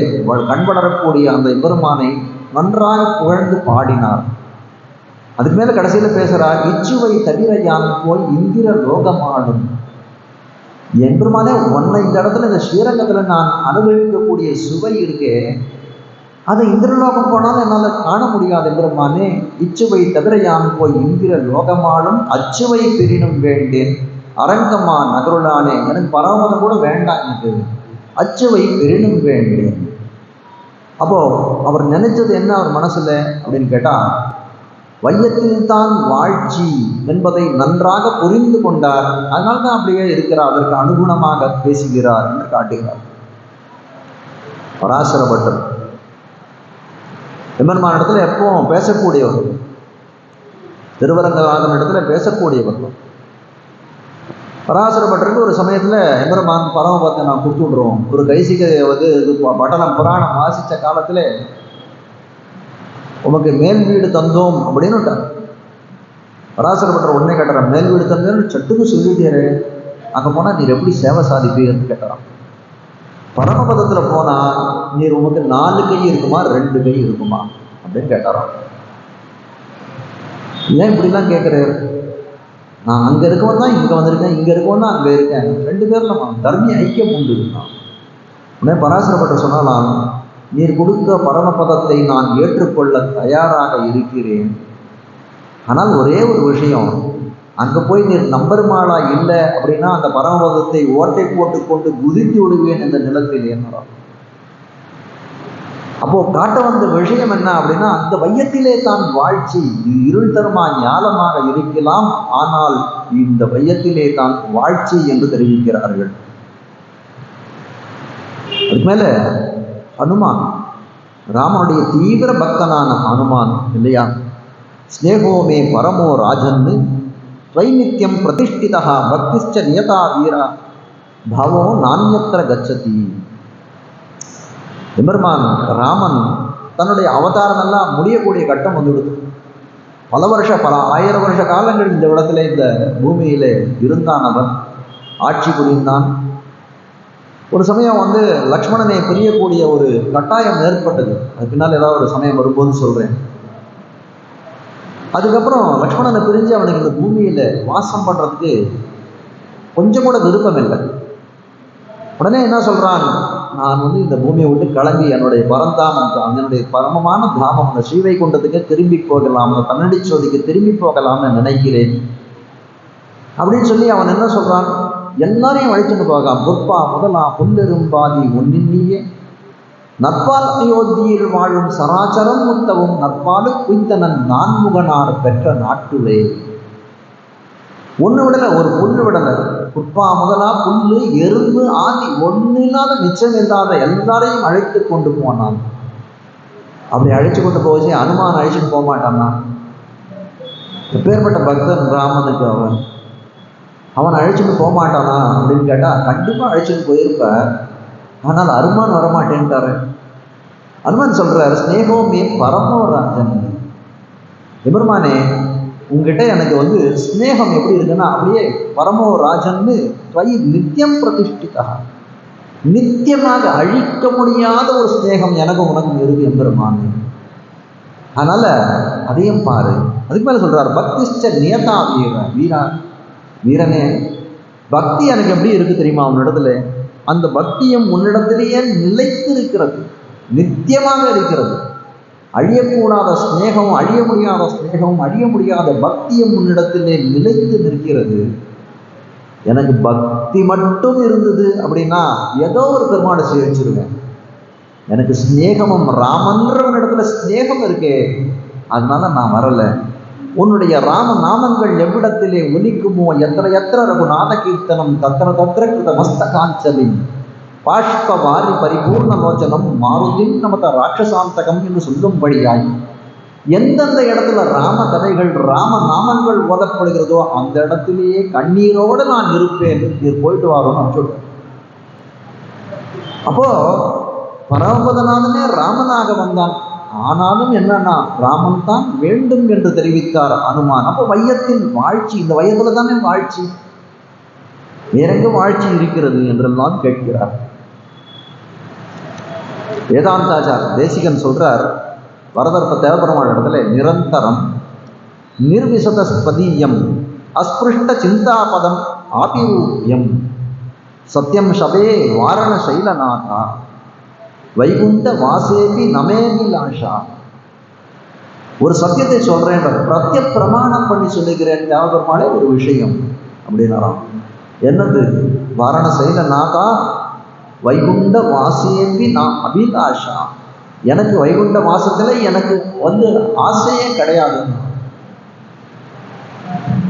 Speaker 1: கண்படரக்கூடிய அந்த பெருமானை நன்றாக புகழ்ந்து பாடினார். அதுக்கு மேல கடைசியில பேசுறார், இச்சுவை தவிர யான் போய் இந்திர லோகமாடும். என்பருமானே உன்னை இந்த இடத்துல இந்த ஸ்ரீரங்கத்துல நான் அனுபவிக்கக்கூடிய சுவை இருக்கே, அதை இந்திரலோகம் போனாலும் என்னால் காண முடியாது. என்பருமானே இச்சுவை தவிர யான் போய் இந்திர லோகமாடும் அச்சுவை பெரினும் வேண்டேன் அரங்கமா நகருளானே. எனக்கு பரமபதம் கூட வேண்டாம், எனக்கு அச்சுவை பெரினும் வேண்டேன். அப்போ அவர் நினைச்சது என்ன அவர் மனசுல அப்படின்னு கேட்டா, வையத்தில் தான் வாழ்ச்சி என்பதை நன்றாக புரிந்து கொண்டார். அதனால தான் அப்படியே இருக்கிறார், அதற்கு அனுகுணமாக பேசுகிறார் என்று காட்டுகிறார். பராசரப்பட்டர் எம்பெருமான் இடத்துல எப்பவும் பேசக்கூடியவர், திருவரங்கநாதன் இடத்துல பேசக்கூடியவர். பராசரப்பட்டருக்கு ஒரு சமயத்தில் எம்பெருமான் பரமபதத்தை நான் கொடுத்து விட்ருவோம், ஒரு கைசிகை பட்டணம் புராணம் வாசித்த காலத்தில் உமக்கு மேல் வீடு தந்தோம் அப்படின்னு பராசரப்பட்டர் உடனே கேட்டாரான், மேல் வீடு தந்தேன்னு சட்டுக்கு சொல்லிட்டேரு, அங்கே போனால் நீர் எப்படி சேவை சாதிப்பீர்னு கேட்டாரான். பரமபதத்தில் போனால் நீர் உமக்கு 4 கை இருக்குமா 2 கை இருக்குமா அப்படின்னு கேட்டாரான். ஏன் இப்படிலாம் கேட்குறாரு? நான் அங்கே இருக்கவன் தான் இங்கே வந்திருக்கேன், இங்கே இருக்கவன் தான் அங்கே இருக்கேன், 2 பேரில் தர்மி ஐக்கியம் உண்டு. உடனே பராசரப்பட்டர் சொன்னாலாம், நீர் கொடுத்த பரமபதத்தை நான் ஏற்றுக்கொள்ள தயாராக இருக்கிறேன். ஆனால் ஒரே ஒரு விஷயம், அங்கே போய் நீர் நம்பெருமாளா இல்லை அப்படின்னா அந்த பரமபதத்தை ஓட்டை போட்டுக்கொண்டு குதித்து விடுவேன் என்ற நிலத்தில் என்னறான். அப்போ காட்ட வந்த விஷயம் என்ன அப்படின்னா, அந்த வையத்திலே தான் வாழ்ச்சி. இது இருள் தருமா ஞானமாக இருக்கலாம், ஆனால் இந்த வையத்திலே தான் வாழ்ச்சி என்று தெரிவிக்கிறார்கள். அதுக்கு மேல ஹனுமான், ராமனுடைய தீவிர பக்தனான ஹனுமான் இல்லையா, ஸ்னேகோமே பரமோ ராஜன்னு வைநித்தியம் பிரதிஷ்டிதா பக்திஷ்ச நியதா வீரா பாவோ நானியத்திர கச்சதி. எம்பெருமான் ராமன் தன்னுடைய அவதாரம் எல்லாம் முடியக்கூடிய கட்டம் வந்துவிடுது. பல 1000 வருஷ காலங்கள் இந்த இடத்துல இந்த பூமியிலே இருந்தான். அவன் ஆட்சி புரிந்தான். ஒரு சமயம் லக்ஷ்மணனை பிரியக்கூடிய ஒரு கட்டாயம் ஏற்பட்டது. அது பின்னால் ஏதாவது ஒரு சமயம் வரும்போது சொல்றேன். அதுக்கப்புறம் லக்ஷ்மணனை பிரிஞ்சு அவனுக்கு இந்த பூமியில வாசம் பண்றதுக்கு கொஞ்சம் கூட விருப்பம் இல்லை. உடனே என்ன சொல்றான், நான் இந்த பூமியை விட்டு கிளம்பி என்னுடைய பரந்தாமம், என்னுடைய பரமமான தாமம் அந்த ஸ்ரீவைகுண்டத்துக்கு திரும்பி போகலாம், அந்த தன்னடி சோதிக்கு திரும்பி போகலாம்னு நினைக்கிறேன் அப்படின்னு சொல்லி அவன் என்ன சொல்றான், எல்லாரையும் அழைச்சுட்டு போகாம். பொற்பா முதலா புல்லெரும்பாதி ஒன்னின்னியே நற்பால் அயோத்தியில் வாழும் சராச்சரம் முத்தவும் நற்பாலு குய்த்தனன் நான்முகனார் பெற்ற நாட்டுலே. ஒன்று விடலை, ஒரு புல்லு விடலை. புற்பா முதலா புல்லு எறும்பு ஆதி ஒன்று இல்லாத மிச்சம் இல்லாத எல்லாரையும் அழைத்து கொண்டு போனான். அப்படி அழைச்சு கொண்டு போச்சு அனுமான் அழைச்சிட்டு போக மாட்டான்னா? எப்பேற்பட்ட பக்தன் ராமனுக்கு அவன் அழைச்சிட்டு போக மாட்டானா அப்படின்னு கேட்டால் கண்டிப்பாக அழைச்சிட்டு போயிருப்ப. ஆனால் அனுமான் வரமாட்டேன்ட்டாரு. அனுமான் சொல்றாரு, ஸ்னேகோமே பரமோ ராஜன். எம்பெருமானே உங்ககிட்ட எனக்கு ஸ்னேகம் எப்படி இருக்குன்னா அப்படியே பரமோ ராஜன்னு நித்தியம் பிரதிஷ்டிதா, நித்தியமாக அழிக்க முடியாத ஒரு ஸ்னேகம் எனக்கும் உனக்கும் இருக்கு எம்பெருமான். அதனால அதையும் பாரு. அதுக்கு மேல சொல்றாரு, பக்திஷ்ச நியதா வீரா வீரனே, பக்தி எனக்கு எப்படி இருக்கு தெரியுமா உன்னிடத்துல? அந்த பக்தியும் உன்னிடத்திலேயே நிலைத்து இருக்கிறது, நித்தியமாக இருக்கிறது. அழியக்கூடாத ஸ்நேகம், அழிய முடியாத ஸ்நேகம், அழிய முடியாத பக்தியும் உன்னிடத்திலே நிலைத்து நிற்கிறது. எனக்கு பக்தி மட்டும் இருந்தது அப்படின்னா ஏதோ ஒரு பெருமாளை சேவிச்சிருவேன். எனக்கு ஸ்நேகமும் ராமன்றவனிடத்துல ஸ்நேகம் இருக்கே, அதனால நான் வரலை. உன்னுடைய ராம நாமங்கள் எவ்விடத்திலே ஒலிக்குமோ, எத்திர எத்திர ரகுநாத கீர்த்தனம் தத்திர தத்திர கிருத மஸ்த காஞ்சலின் பாஷ்ப வாரி பரிபூர்ண லோச்சனம் மாருதின் நமத ராட்சசாந்தகம் என்று சொல்லும்படியாய் எந்தெந்த இடத்துல ராம கதைகள் ராம நாமங்கள் ஓதப்படுகிறதோ அந்த இடத்திலேயே கண்ணீரோடு நான் இருப்பேன். இது போயிட்டு வரோம்னு சொல்றேன். அப்போ பரமபதநாதனே ராமனாக வந்தான். ஆனாலும் என்னன்னா ராமன் தான் வேண்டும் என்று தெரிவித்தார் அனுமான். அப்போ வையத்தின் வாழ்ச்சி, இந்த வையத்துல தானே வாழ்ச்சி, வேறெங்க வாழ்ச்சி இருக்கிறது என்றெல்லாம் கேட்கிறார். வேதாந்தாச்சார் தேசிகன் சொல்றார், வரதர்ப்ப தேவபெருமாள் இடத்துல நிரந்தரம் நிர்விசதஸ்பதீயம் அஸ்பிருஷ்ட சிந்தாபதம் ஆபிரூபியம் சத்தியம் ஷபே வாரண சைலநாதா வைகுண்ட வாசேபி நமேபிலாஷா. ஒரு சத்தியத்தை சொல்றேன், பிரத்ய பிரமாணம் பண்ணி சொல்லுகிறேன் தேவபெருமாளே ஒரு விஷயம் அப்படின்னாராம். என்னது? வாரண சைலநாதா வைகுண்ட வாசேபி நான் அபிலாஷா. எனக்கு வைகுண்ட வாசத்துல எனக்கு ஆசையே கிடையாது.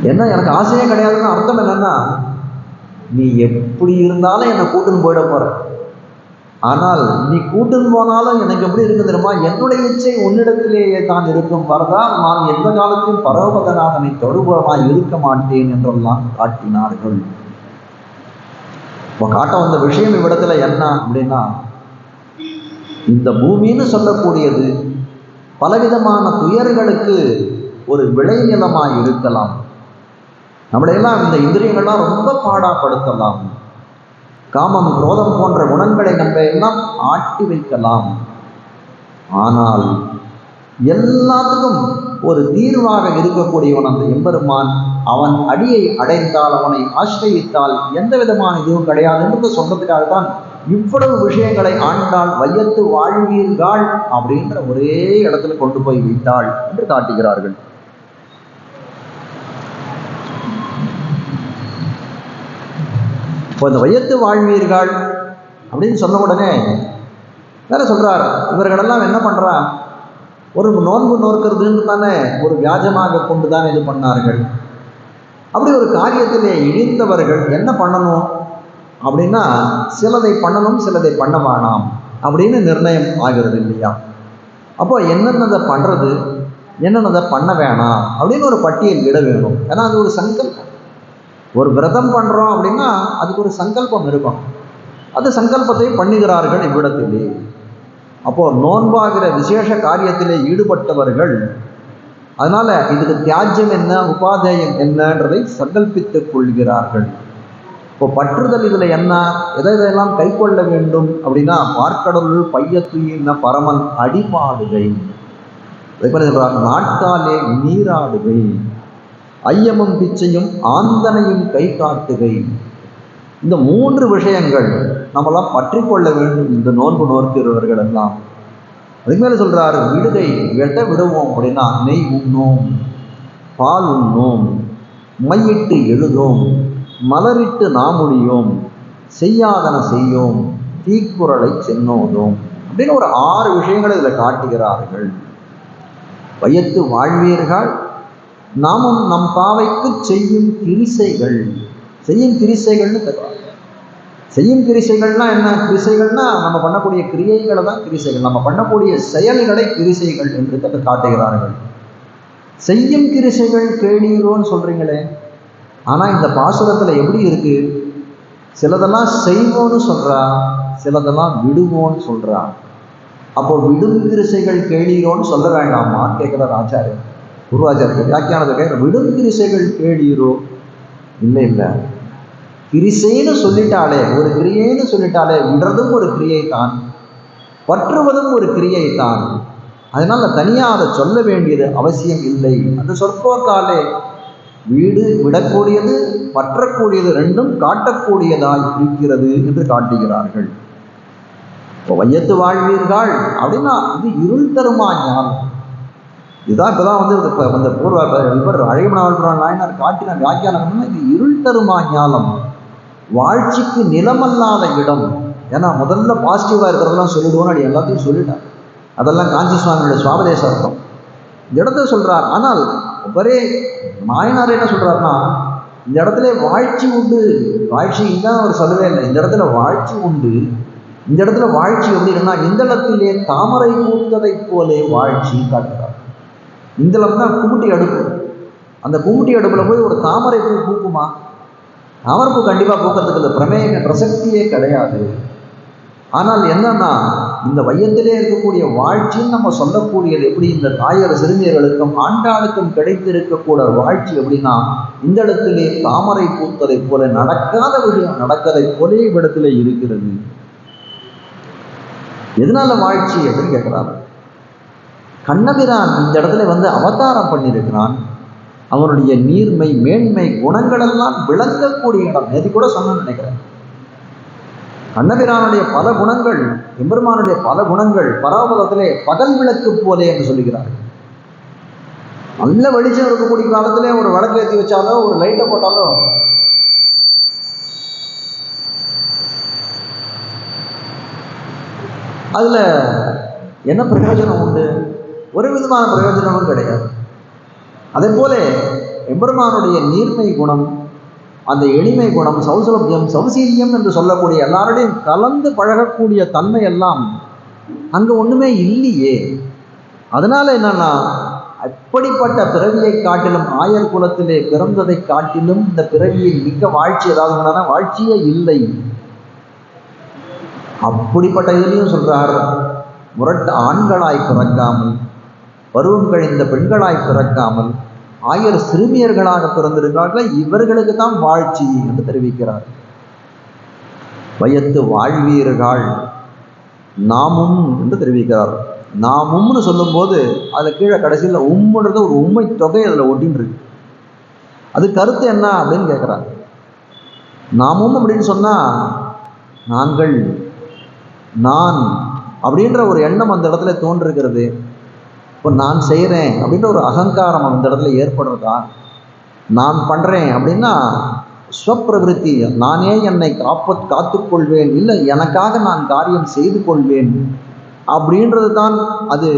Speaker 1: என்ன எனக்கு ஆசையே கிடையாதுன்னு அர்த்தம் என்னன்னா, நீ எப்படி இருந்தாலும் என்னை கூட்டுன்னு போயிட போற. ஆனால் நீ கூட்டுன்னு போனாலும் எனக்கு எப்படி இருக்கு தெரியுமா, என்னுடைய இச்சை உன்னிடத்திலேயே தான் இருக்கும். வரதா நான் எந்த காலத்திலும் பரமபதநாதனை தொடுபவனாய் இருக்க மாட்டேன் என்றெல்லாம் காட்டினார்கள். இப்போ காட்ட வந்த விஷயம் இவ்விடத்துல என்ன அப்படின்னா, இந்த பூமின்னு சொல்லக்கூடியது பலவிதமான துயர்களுக்கு ஒரு விளைநிலமாய் இருக்கலாம். நம்மளையெல்லாம் இந்த இந்திரியங்கள்லாம் ரொம்ப பாடாப்படுத்தலாம். காமம் குரோதம் போன்ற குணங்களை நம்ம எல்லாம் ஆட்டி வைக்கலாம். ஆனால் எல்லாத்துக்கும் ஒரு தீர்வாக இருக்கக்கூடியவன் அந்த எம்பெருமான். அவன் அடியை அடைந்தால், அவனை ஆசிரியித்தால் எந்த விதமான இதுவும் கிடையாது என்று சொல்றதுக்காகத்தான் இவ்வளவு விஷயங்களை ஆண்டாள் வையத்து வாழ்வீர்கள் அப்படின்ற ஒரே இடத்துல கொண்டு போய் விட்டாள் என்று காட்டுகிறார்கள். இப்போ இந்த வையத்து வாழ்வீர்கள் அப்படின்னு சொன்ன உடனே வேற சொல்றார், இவர்களெல்லாம் என்ன பண்றா, ஒரு நோன்பு நோக்கிறதுன்னு தானே ஒரு வியாஜமாக கொண்டு தான் இது பண்ணார்கள். அப்படி ஒரு காரியத்திலே இழிந்தவர்கள் என்ன பண்ணணும் அப்படின்னா, சிலதை பண்ணணும் சிலதை பண்ண வேணாம் அப்படின்னு நிர்ணயம் ஆகிறது இல்லையா? அப்போ என்னென்னதை பண்றது, என்னென்னதை பண்ண வேணாம் அப்படின்னு ஒரு பட்டியல் இட வேணும். ஏன்னா அது ஒரு சங்கல்பம். ஒரு விரதம் பண்ணுறோம் அப்படின்னா அதுக்கு ஒரு சங்கல்பம் இருக்கும். அந்த சங்கல்பத்தை பண்ணுகிறார்கள் இவ்விடத்திலே. அப்போது நோன்பாகிற விசேஷ காரியத்திலே ஈடுபட்டவர்கள் அதனால் இதுக்கு தியாஜ்யம் என்ன, உபாதேயம் என்னன்றதை சங்கல்பித்துக் கொள்கிறார்கள். இப்போ பற்றுதல் இதில் என்ன, எதையெல்லாம் கை கொள்ள வேண்டும் அப்படின்னா, பார்க்கடலுள் பையத்துயின பரமன் அடிபாடுகை, அதே மாதிரி சொல்றார் நாட்காலே நீராடுகை, ஐயமும் பிச்சையும் ஆந்தனையும் கை காட்டுகை. இந்த 3 விஷயங்கள் நம்மளாம் பற்றி கொள்ள வேண்டும் இந்த நோன்பு நோக்கிறவர்கள் எல்லாம். அதுக்கு மேலே சொல்றாரு, விடுகை எதை விடுவோம் அப்படின்னா, நெய் உண்ணோம், பால் உண்ணோம், மையிட்டு எழுதோம், மலரிட்டு நாமுடியோம், செய்யாதன செய்யோம், தீக்குறளை சென்னோதோம் அப்படின்னு ஒரு 6 விஷயங்களை இதில் காட்டுகிறார்கள். வையத்து வாழ்வீர்கள் நாமும் நம் பாவைக்கு செய்யும் கிரிசைகள். செய்யும் கிரிசைகள்னு தருவாங்க. செய்யும் கிரிசைகள்னா என்ன? கிரிசைகள்னா நம்ம பண்ணக்கூடிய கிரியைகளை தான் கிரிசைகள், நம்ம பண்ணக்கூடிய செயல்களை கிரிசைகள் என்று காட்டுகிறார்கள். செய்யும் கிரிசைகள் கேளீரோன்னு சொல்றீங்களே, ஆனால் இந்த பாசுரத்தில் எப்படி இருக்கு? சிலதெல்லாம் செய்வோன்னு சொல்றா, சிலதெல்லாம் விடுவோன்னு சொல்றா. அப்போ விடும் கிரிசைகள் கேளீரோன்னு சொல்ல வேண்டாமா கேட்கிறார் ஆச்சாரியர். குருவாச்சாரியர் வியாக்கியானத்தை கேட்கிற, விடும் கிரிசைகள் கேளீரோ? இல்லை இல்லை, கிரிசைன்னு சொல்லிட்டாலே, ஒரு கிரியைன்னு சொல்லிட்டாலே விடுறதும் ஒரு கிரியை தான், பற்றுவதும் ஒரு கிரியை தான். அதனால தனியாக அதை சொல்ல வேண்டியது அவசியம் இல்லை. அந்த சொற்போக்காலே வீடு விடக்கூடியது பற்றக்கூடியது ரெண்டும் காட்டக்கூடியதாய் இருக்கிறது என்று காட்டுகிறார்கள். இப்போ வையத்து வாழ்வீர்கள் அப்படின்னா இது இருள் தருமா ஞானம். இதுதான் இப்போதான் இந்த பூர்வ இவர் அழகிமனாவல்புரான் நாயனார் காட்டின வியாக்கியானம். இது இருள் தருமா ஞானம், வாழ்ச்சிக்கு நிலமல்லாத இடம். ஏன்னா முதல்ல பாசிட்டிவாக இருக்கிறதெல்லாம் சொல்லிடுவோன்னு அப்படி எல்லாத்தையும் சொல்லிட்டார். அதெல்லாம் காஞ்சி சுவாமியோட சுவாபதேச அர்த்தம். இந்த இடத்த சொல்றார். ஆனால் ஒரே நாயனார் என்ன சொல்றாருன்னா, இந்த இடத்துல வாழ்ச்சி உண்டு, வாழ்ச்சி தான் அவர் சொல்லவே இல்லை. இந்த இடத்துல வாழ்ச்சி உண்டு. இந்த இடத்துல வாழ்ச்சி எப்படின்னா, இந்தளத்திலே தாமரை பூத்ததை போலே வாழ்ச்சி காட்டுறார். இந்தளம் தான் குமுட்டி அடுப்பு. அந்த குமுட்டி அடுப்புல போய் ஒரு தாமரை பூ பூக்குமா? தாமரை பூ கண்டிப்பாக பூக்கிறதுக்கு இந்த பிரமேய பிரசக்தியே கிடையாது. ஆனால் என்னன்னா, இந்த வையத்திலே இருக்கக்கூடிய வாழ்ச்சின்னு நம்ம சொல்லக்கூடியது எப்படி? இந்த தாயர் சிறுமியர்களுக்கும் ஆண்டாளுக்கும் கிடைத்திருக்கக்கூடிய வாழ்ச்சி எப்படின்னா, இந்த இடத்திலே தாமரை பூத்ததை போல நடக்காத விஷயம் நடக்கதை போலே இவ்விடத்திலே இருக்கிறது. எதனால வாழ்ச்சி அப்படின்னு கேட்கிறார். கண்ணபிரான் இந்த இடத்துல அவதாரம் பண்ணியிருக்கிறான். அவனுடைய நீர்மை மேன்மை குணங்களெல்லாம் விளங்கக்கூடிய இடம். நேதி கூட சொன்னு நினைக்கிறேன். கண்ணபிரானுடைய பல குணங்கள், எம்பெருமானுடைய பல குணங்கள் பராபதத்திலே பகல் விளக்கு போலே என்று சொல்லுகிறார். நல்ல வெளிச்சம் இருக்கக்கூடிய காலத்திலே ஒரு விளக்கு ஏற்றி வச்சாலோ ஒரு லைட்டை போட்டாலோ அதுல என்ன பிரயோஜனம் உண்டு? ஒரு விதமான பிரயோஜனமும் கிடையாது. அதே போல எம்பெருமானுடைய நீர்மை குணம், அந்த எளிமை குணம், சௌசலபியம் சௌசீரியம் என்று சொல்லக்கூடிய எல்லாரோடையும் கலந்து பழகக்கூடிய தன்மை எல்லாம் அங்கே ஒன்றுமே இல்லையே. அதனால என்னன்னா, அப்படிப்பட்ட பிறவியை காட்டிலும் ஆயர் குலத்திலே பிறந்ததை காட்டிலும் இந்த பிறவியில் மிக்க வாழ்ச்சி ஏதாவது வாழ்ச்சியே இல்லை. அப்படிப்பட்ட இதுலையும் சொல்றார், முரட்டு ஆண்களாய் பிறக்காமல் பருவம் கழிந்த பெண்களாய் பிறக்காமல் ஆயர் சிறுமியர்களாக பிறந்திருக்கிறார்கள். இவர்களுக்கு தான் வாழ்ச்சி என்று தெரிவிக்கிறார். வையத்து வாழ்வீர்கள் நாமும் என்று தெரிவிக்கிறார். நாமும்னு சொல்லும்போது அதில் கீழே கடைசியில் உம்முன்றது ஒரு உண்மை தொகை அதில் ஒட்டின்னு இருக்கு. அது கருத்து என்ன அப்படின்னு கேட்குறாங்க. நாமும் அப்படின்னு சொன்னால் நாங்கள், நான் அப்படின்ற ஒரு எண்ணம் அந்த இடத்துல தோன்றுகிறது. இப்போ நான் செய்கிறேன் அப்படின்ற ஒரு அகங்காரம் அந்த இடத்துல ஏற்படுறதா? நான் பண்ணுறேன் அப்படின்னா ஸ்வப்பிரவிருத்தி, நானே என்னை காத்துக்கொள்வேன், இல்லை எனக்காக நான் காரியம் செய்து கொள்வேன் அப்படின்றது தான் அது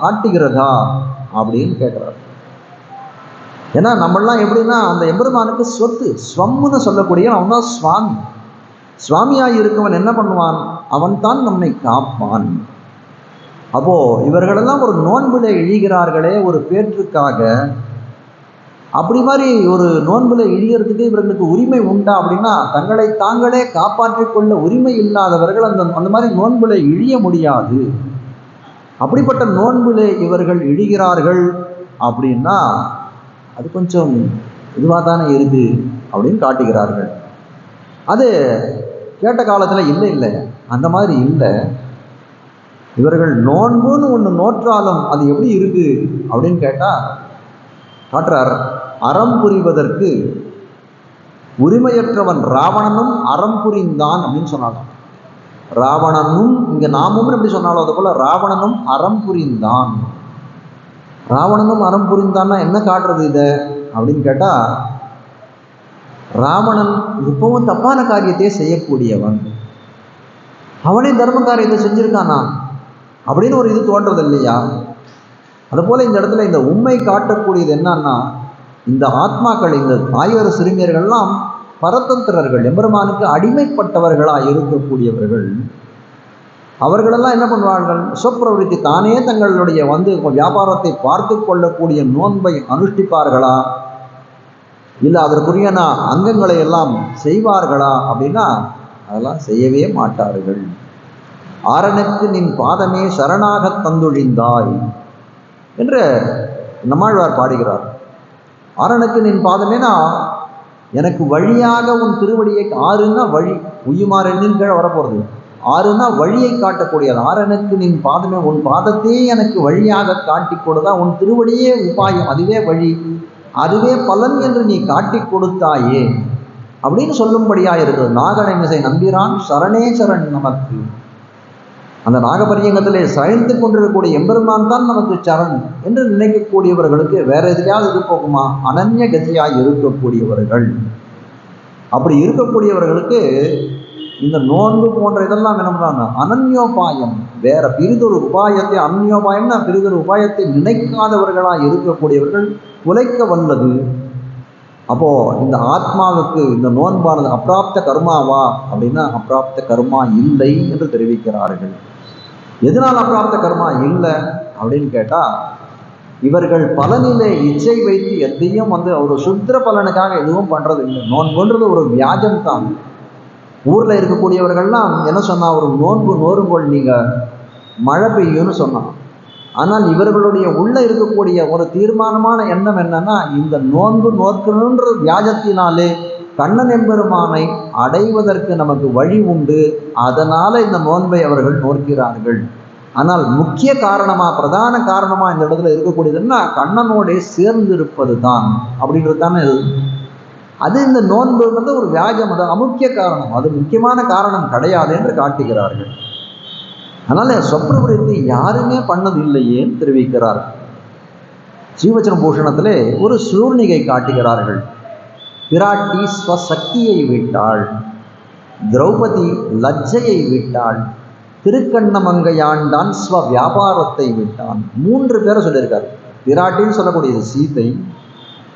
Speaker 1: காட்டுகிறதா அப்படின்னு கேட்குறாரு. ஏன்னா நம்மளாம் எப்படின்னா, அந்த எம்பெருமானுக்கு சொத்து ஸ்வம்னு சொல்லக்கூடிய அவன் தான் சுவாமி. சுவாமியாக இருக்கவன் என்ன பண்ணுவான்? அவன் தான் நம்மை காப்பான். அப்போ இவர்களெல்லாம் ஒரு நோன்பில் இழிகிறார்களே ஒரு பேற்றுக்காக, அப்படி மாதிரி ஒரு நோன்பில் இழிகிறதுக்கு இவர்களுக்கு உரிமை உண்டா அப்படின்னா, தங்களை தாங்களே காப்பாற்றிக் கொள்ள உரிமை இல்லாதவர்கள் அந்த மாதிரி நோன்பில் இழிய முடியாது. அப்படிப்பட்ட நோன்பிலே இவர்கள் இழிகிறார்கள் அப்படின்னா அது கொஞ்சம் இதுவாக தானே இருக்கு அப்படின்னு காட்டுகிறார்கள். அது கேட்ட காலத்தில் இல்லை அந்த மாதிரி இல்லை. இவர்கள் நோன்புன்னு ஒன்று நோற்றாலும் அது எப்படி இருக்கு அப்படின்னு கேட்டால் காட்டுறார். அறம் புரிவதற்கு உரிமையற்றவன் ராவணனும் அறம் புரிந்தான் அப்படின்னு சொன்னாலும், ராவணனும் இங்கே நாமும் எப்படி சொன்னாலும் அது போல ராவணனும் அறம் புரிந்தான். ராவணனும் அறம் புரிந்தான்னா என்ன காட்டுறது இதை அப்படின்னு கேட்டால், ராவணன் இப்பவும் தப்பான காரியத்தை செய்யக்கூடியவன், அவனே தர்ம காரியத்தை செஞ்சிருக்கானா அப்படின்னு ஒரு இது தோன்றது இல்லையா? அதுபோல இந்த இடத்துல இந்த உண்மை காட்டக்கூடியது என்னன்னா, இந்த ஆத்மாக்கள், இந்த ஆயிரம் சிறுமியர்கள்லாம் பரதந்திரர்கள், எம்பெருமானுக்கு அடிமைப்பட்டவர்களாக இருக்கக்கூடியவர்கள். அவர்களெல்லாம் என்ன பண்ணுவார்கள்? சொப்பிரவருத்தி தானே தங்களுடைய வியாபாரத்தை பார்த்து கொள்ளக்கூடிய நோன்பை அனுஷ்டிப்பார்களா, இல்லை அதற்குரிய அங்கங்களை எல்லாம் செய்வார்களா அப்படின்னா அதெல்லாம் செய்யவே மாட்டார்கள். ஆரனுக்கு நின் பாதமே சரணாக தந்தொழிந்தாய் என்று நம்மாழ்வார் பாடுகிறார். ஆரனுக்கு நின் பாதமேனா எனக்கு வழியாக உன் திருவடியை, ஆறுன்னா வழி, உய்யுமாறுன்னு கீழே வரப்போகிறது, ஆறுன்னா வழியை காட்டக்கூடியது. ஆரனுக்கு நின் பாதமே, உன் பாதத்தையே எனக்கு வழியாக காட்டி கொடுத்தா, உன் திருவடியே உபாயம், அதுவே வழி, அதுவே பலன் என்று நீ காட்டி கொடுத்தாயே அப்படின்னு சொல்லும்படியாக இருக்கிறது. நாகநமிசை நம்பிரான் சரணே சரண் நமக்கு. அந்த நாகபரியங்கத்திலே சயந்து கொண்டிருக்கக்கூடிய எம்பெருமான் தான் நமக்கு சரண் என்று நினைக்கக்கூடியவர்களுக்கு வேற எதிலையாவது இது போகுமா? அனன்ய கதியாய் இருக்கக்கூடியவர்கள். அப்படி இருக்கக்கூடியவர்களுக்கு இந்த நோன்பு போன்ற இதெல்லாம் என்ன பண்றாங்க? அனன்யோபாயம், வேற பிரிதொரு உபாயத்தை, அனன்யோபாயம்னா பிரிதொரு உபாயத்தை நினைக்காதவர்களாக இருக்கக்கூடியவர்கள் உழைக்க வல்லது. அப்போ இந்த ஆத்மாவுக்கு இந்த நோன்பானது அப்பிராப்த கர்மாவா அப்படின்னா அப்பிராப்த கர்மா இல்லை என்று தெரிவிக்கிறார்கள். எதனால் அப்பிராப்த கர்மா இல்லை அப்படின்னு கேட்டால், இவர்கள் பலனிலே இச்சை வைத்து எதையும் ஒரு சுத்திர பலனுக்காக எதுவும் பண்ணுறது இல்லை. நோன்புன்றது ஒரு வியாஜம் தான். ஊரில் இருக்கக்கூடியவர்கள்லாம் என்ன சொன்னா, ஒரு நோன்பு நோறுங்கோள் நீங்கள் மழை பெய்யும்னு சொன்னான். ஆனால் இவர்களுடைய உள்ள இருக்கக்கூடிய ஒரு தீர்மானமான எண்ணம் என்னன்னா, இந்த நோன்பு நோக்கணுன்ற வியாஜத்தினாலே கண்ணன் எம்பெருமானை அடைவதற்கு நமக்கு வழி உண்டு, அதனால இந்த நோன்பை அவர்கள் நோக்கிறார்கள். ஆனால் முக்கிய காரணமா, பிரதான காரணமா இந்த இடத்துல இருக்கக்கூடியதுன்னா கண்ணனோட சேர்ந்து இருப்பது தான் அப்படின்றது தானே. அது இந்த நோன்பு ஒரு வியாஜம், அது அமுக்கிய காரணம், அது முக்கியமான காரணம் கிடையாது என்று காட்டுகிறார்கள். அதனால சொப்ரவிருத்தி யாருமே பண்ணது இல்லையேன்னு தெரிவிக்கிறார். ஸ்ரீவச்சன பூஷணத்திலே ஒரு சூர்ணிகை காட்டுகிறார்கள். பிராட்டி ஸ்வசக்தியை விட்டாள், திரௌபதி லஜ்ஜையை விட்டாள், திருக்கண்ணமங்கையாண்டான் ஸ்வ வியாபாரத்தை விட்டான். 3 பேரை சொல்லியிருக்காரு. பிராட்டின்னு சொல்லக்கூடியது சீதை,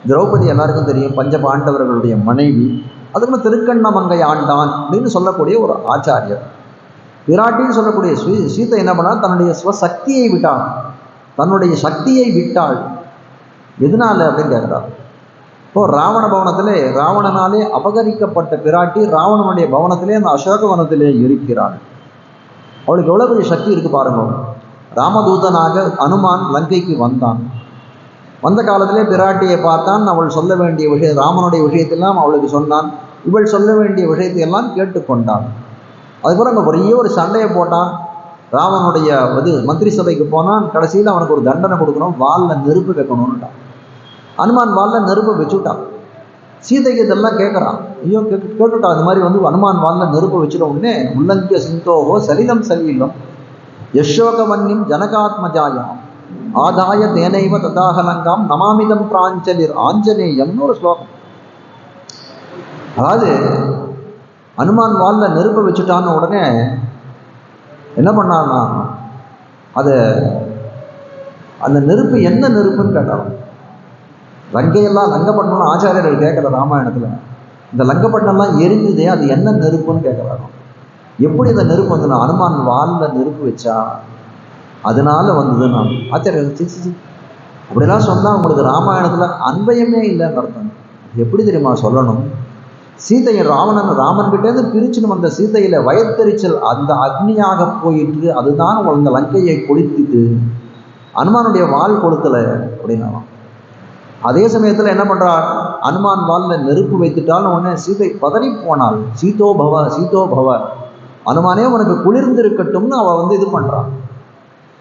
Speaker 1: திரௌபதி எல்லாருக்கும் தெரியும், பஞ்ச பாண்டவர்களுடைய மனைவி. அதுக்கு திருக்கண்ணமங்கையாண்டான் அப்படின்னு சொல்லக்கூடிய ஒரு ஆச்சாரியர். பிராட்டின்னு சொல்லக்கூடிய சீதை என்ன பண்ணால் தன்னுடைய ஸ்வசக்தியை விட்டாள், தன்னுடைய சக்தியை விட்டாள். எதனால அப்படின்னு கேட்குறார். இப்போ ராவண பவனத்திலே ராவணனாலே அபகரிக்கப்பட்ட பிராட்டி ராவணனுடைய பவனத்திலே அந்த அசோகவனத்திலே இருக்கிறாள். அவளுக்கு எவ்வளோ பெரிய சக்தி இருக்கு பாருங்க. ராமதூதனாக அனுமான் லங்கைக்கு வந்தான். வந்த காலத்திலே பிராட்டியை பார்த்தான். அவள் சொல்ல வேண்டிய விஷயம், ராமனுடைய விஷயத்தெல்லாம் அவளுக்கு சொன்னான். இவள் சொல்ல வேண்டிய விஷயத்தையெல்லாம் கேட்டுக்கொண்டான். அதுக்கப்புறம் அங்கே பெரிய ஒரு சண்டையை போட்டான். ராவனுடைய மந்திரி சபைக்கு போனான். கடைசியில் அவனுக்கு ஒரு தண்டனை கொடுக்கணும், வாலில் நெருப்பு வைக்கணும்னுட்டான். அனுமான் வாலில் நெருப்பை வச்சுட்டான். சீதைக்கு இதெல்லாம் கேட்குறான். ஐயோ கேட்டுட்டான். அது மாதிரி அனுமான் வாலில் நெருப்பை வச்சுட்ட உடனே உள்ளங்கிய சிந்தோகோ சலிலம் சலீலம் யசோகவன்யம் ஜனகாத்மஜாயாம் ஆதாய தேனைவ ததாகலங்காம் நமாமிதம் பிராஞ்சலிர் ஆஞ்சநேயம்னு ஒரு ஸ்லோகம். அதாவது அனுமான் வாலில் நெருப்பை வச்சுட்டான்னு உடனே என்ன பண்ணான்னா, அது அந்த நெருப்பு என்ன நெருப்புன்னு கேட்டாலும், லங்கையெல்லாம் லங்கப்பட்டினம் ஆச்சாரியர்கள் கேட்குற ராமாயணத்தில், இந்த லங்கப்பட்டினம்லாம் எரிஞ்சுதே அது என்ன நெருப்புன்னு கேட்குறாங்க. எப்படி இந்த நெருப்பு வந்துடும்? அனுமான் வாலில் நெருப்பு வச்சா அதனால வந்தது. நான் ஆச்சரியம், அப்படிலாம் சொன்னால் உங்களுக்கு ராமாயணத்தில் அன்பயமே இல்லைன்னு அர்த்தம். எப்படி தெரியுமா சொல்லணும்? சீதையை ராமன் கிட்டேருந்து பிரிச்சுன்னு வந்த சீதையில வயத்தெரிச்சல் அந்த அக்னியாக போயிட்டு அதுதான் அந்த லங்கையை கொளுத்திட்டு அனுமானுடைய வாள் கொடுக்கல அப்படின்னா. அதே சமயத்தில் என்ன பண்றார்? அனுமான் வாலில் நெருப்பு வைத்துட்டாலும் உடனே சீதை பதறி போனாள். சீதோ பவ அனுமானே உனக்கு குளிர்ந்திருக்கட்டும்னு அவள் இது பண்றான்.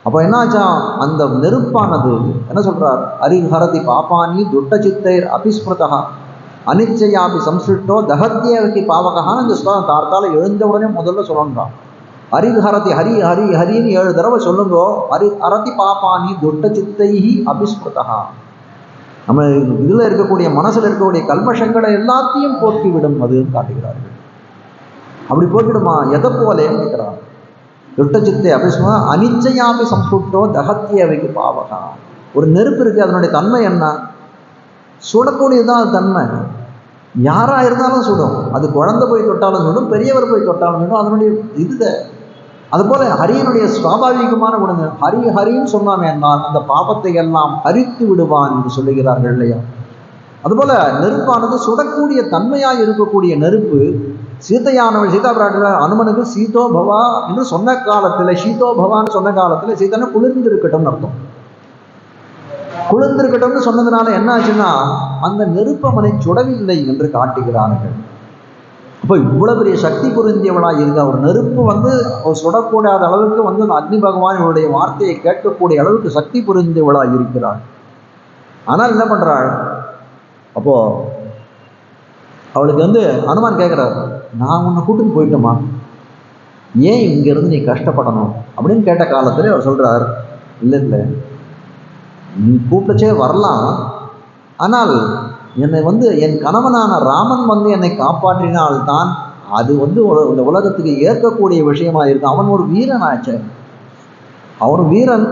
Speaker 1: அப்போ என்னாச்சா? அந்த நெருப்பானது என்ன சொல்றார்? ஹரிஹரதி பாப்பானி துட்ட சித்தைர் அபிஸ்மிருதா அனிச்சையாபி சம்ஸ்கிருஷ்டோ தகத்தியவகி பாவகான்னு இந்த ஸ்லோகம் கார்த்தால எழுந்த உடனே முதல்ல சொல்லணும்தான். ஹரிஹரதி ஹரி ஹரி ஹரின்னு 7 தடவை சொல்லுங்கோ. ஹரதி பாப்பானி துட்ட சித்தைஹி அபிஸ்மிருதா. நம்ம இதில் இருக்கக்கூடிய மனசில் இருக்கக்கூடிய கல்மஷங்களை எல்லாத்தையும் போக்கிவிடும் அதுன்னு காட்டுகிறார்கள். அப்படி போக்கிடுமா? எதை போலே கேட்கிறார். துட்டச்சித்தை அபிஸ்மா அனிச்சையாபி சம்ஸ்கிருஷ்டோ தகத்தியவைக்கு பாவகா. ஒரு நெருப்பு இருக்கு, அதனுடைய தன்மை என்ன? சுடக்கூடியதுதான் அது தன்மை. யாராக இருந்தாலும் சுடும். அது குழந்தை போய் தொட்டாலும் சுடும், பெரியவர் போய் தொட்டாலும் சுடும். அதனுடைய இது அதுபோல ஹரியனுடைய சுவாபாவிகமான குணம். ஹரின்னு சொன்னாமே என்னால் அந்த பாபத்தை எல்லாம் ஹரித்து விடுவான் என்று சொல்லுகிறார்கள் இல்லையா? அதுபோல நெருப்பானது சுடக்கூடிய தன்மையாக இருக்கக்கூடிய நெருப்பு சீதையானவள் சீதா பிராட்டில் அனுமனுக்கு சீதோ பவா என்று சொன்ன காலத்தில், சீதோ பவான்னு சொன்ன காலத்தில் சீதனை குளிர்ந்திருக்கட்டும்னு அர்த்தம். குளிர்ந்திருக்கட்டும்னு சொன்னதுனால என்ன ஆச்சுன்னா அந்த நெருப்பு அவனை சுடவில்லை என்று காட்டுகிறார்கள். அப்போ இவ்வளவு பெரிய சக்தி பொருந்தியவளாக இருக்கா. ஒரு நெருப்பு சுடக்கூடாத அளவுக்கு அந்த அக்னி பகவான் இவருடைய வார்த்தையை கேட்கக்கூடிய அளவுக்கு சக்தி பொருந்தியவளாக இருக்கிறாள். ஆனால் என்ன பண்றாள்? அப்போ அவளுக்கு அனுமான் கேட்கிறார், நான் உன்னை கூட்டிட்டு போயிட்டோமா, ஏன் இங்கிருந்து நீ கஷ்டப்படணும் அப்படின்னு கேட்ட காலத்துல அவர் சொல்றார், இல்லை நீ கூப்பிட்டச்சே வரலாம், ஆனால் என்னை என் கணவனான ராமன் என்னை காப்பாற்றினால்தான் அது இந்த உலகத்துக்கு ஏற்கக்கூடிய விஷயமா இருக்கு. அவன் ஒரு வீரன் ஆச்சு. அவன் வீரன்,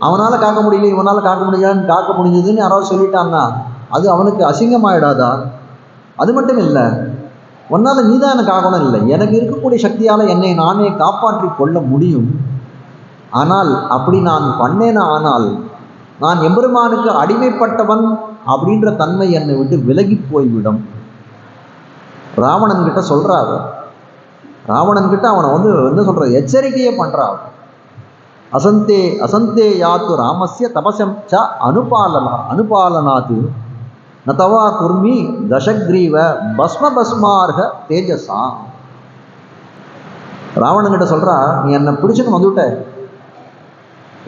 Speaker 1: அவனால காக்க முடியல, இவனால காக்க முடியாதுன்னு காக்க முடிஞ்சதுன்னு யாராவது சொல்லிட்டான்னா அது அவனுக்கு அசிங்கமாயிடாதா? அது மட்டும் இல்லை, ஒன்னால நீதான் எனக்கு ஆகணும் இல்லை, எனக்கு இருக்கக்கூடிய சக்தியால என்னை நானே காப்பாற்றி கொள்ள முடியும். ஆனால் அப்படி நான் பண்ணேனா ஆனால் நான் எம்பெருமானுக்கு அடிமைப்பட்டவன் அப்படின்ற தன்மை என்னை விட்டு விலகி போய்விடும். ராவணன் கிட்ட சொல்றாரு. ராவணன் கிட்ட அவனை என்ன சொல்ற எச்சரிக்கையே பண்றான். அசந்தே யாத்து ராமஸ்ய தபசம் ச அனுபாலனாத்து நதவா குர்மி தசக்ரீவ பஸ்மார்க தேஜசா. ராவணன் கிட்ட சொல்றா, நீ என்னை பிடிச்சுன்னு வந்துவிட்ட,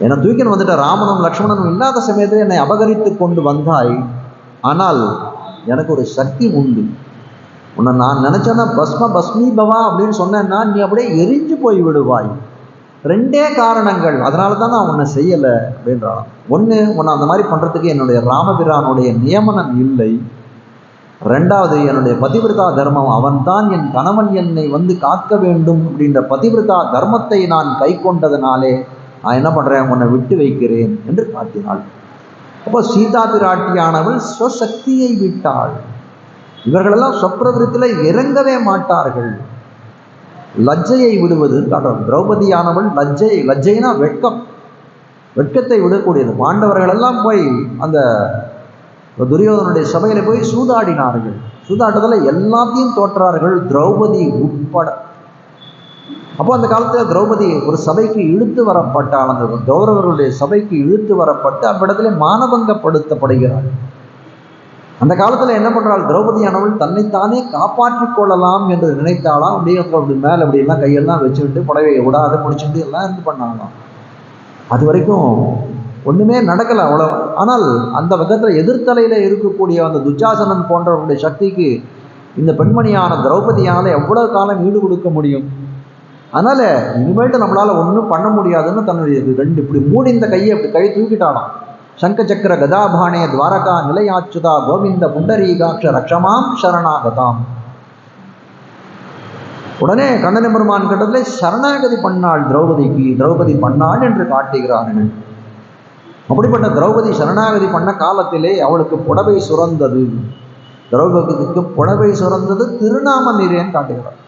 Speaker 1: என்னை தூக்கின்னு வந்துட்ட, ராமனும் லக்ஷ்மணனும் இல்லாத சமயத்தில் என்னை அபகரித்து கொண்டு வந்தாய். ஆனால் எனக்கு ஒரு சக்தி உண்டு. உன்னை நான் நினைச்சேன்னா பஸ்மி பவா அப்படின்னு சொன்னேன்னா நீ அப்படியே எரிஞ்சு போய் விடுவாய். 2 காரணங்கள், அதனால தான் நான் உன்னை செய்யலை அப்படின்றான். ஒன்று, உன்னை அந்த மாதிரி பண்ணுறதுக்கு என்னுடைய ராமபிரானுடைய நியமனம் இல்லை. 2வது, என்னுடைய பதிவிரதா தர்மம், அவன்தான் என் கணவன் என்னை காக்க வேண்டும் அப்படின்ற பதிவிரதா தர்மத்தை நான் கை கொண்டதுனாலே நான் என்ன பண்ணுறேன், உன்னை விட்டு வைக்கிறேன் என்று காட்டினாள். அப்போ சீதா பிராட்டியானவள் ஸ்வசக்தியை விட்டாள். இவர்களெல்லாம் சொப்பிரவிருத்தியில் இறங்கவே மாட்டார்கள். லஜ்ஜையை விடுவது காட்டுறார். திரௌபதியானவள் லஜ்ஜைனா வெட்கத்தை விடக்கூடியது. பாண்டவர்கள் எல்லாம் போய் அந்த துரியோதனுடைய சபையில போய் சூதாடினார்கள். சூதாட்டத்தில் எல்லாத்தையும் தோற்றார்கள், திரௌபதி உட்பட. அப்போ அந்த காலத்தில் திரௌபதி ஒரு சபைக்கு இழுத்து வரப்பட்டால், அந்த கௌரவர்களுடைய சபைக்கு இழுத்து வரப்பட்டு அவ்விடத்திலே மானபங்கப்படுத்தப்படுகிறாள். அந்த காலத்தில் என்ன பண்ணுறாள் திரௌபதியானவள், தன்னைத்தானே காப்பாற்றிக் கொள்ளலாம் என்று நினைத்தாலாம். அப்படி மேலே அப்படியெல்லாம் கையெல்லாம் வச்சுக்கிட்டு புடவையை விடாத முடிச்சுட்டு எல்லாம் பண்ணாங்களாம். அது வரைக்கும் ஒன்றுமே நடக்கலை அவ்வளோ. ஆனால் அந்த பக்கத்தில் எதிர்த்தலையில் இருக்கக்கூடிய அந்த துச்சாசனன் போன்றவர்களுடைய சக்திக்கு இந்த பெண்மணியான திரௌபதியால் எவ்வளோ காலம் ஈடு கொடுக்க முடியும்? அதனால் இனிமேட்டு நம்மளால் ஒன்றும் பண்ண முடியாதுன்னு தன்னுடைய 2 இப்படி மூடி இந்த கையை அப்படி கை தூக்கிட்டாலாம். சங்க சக்கர கதாபானே துவாரகா நிலையாச்சுதா கோவிந்த புண்டரீகாட்ச ரக்ஷமாம் சரணாகதாம். உடனே கண்ணன் பெருமான் கிட்டத்தில் சரணாகதி பண்ணாள் திரௌபதி பண்ணாள் என்று காட்டுகிறார்கள். அப்படிப்பட்ட திரௌபதி சரணாகதி பண்ண காலத்திலே அவளுக்கு புடவை சுரந்தது. திரௌபதிக்கு புடவை சுரந்தது திருநாம நீரேன்னு காட்டுகிறார்.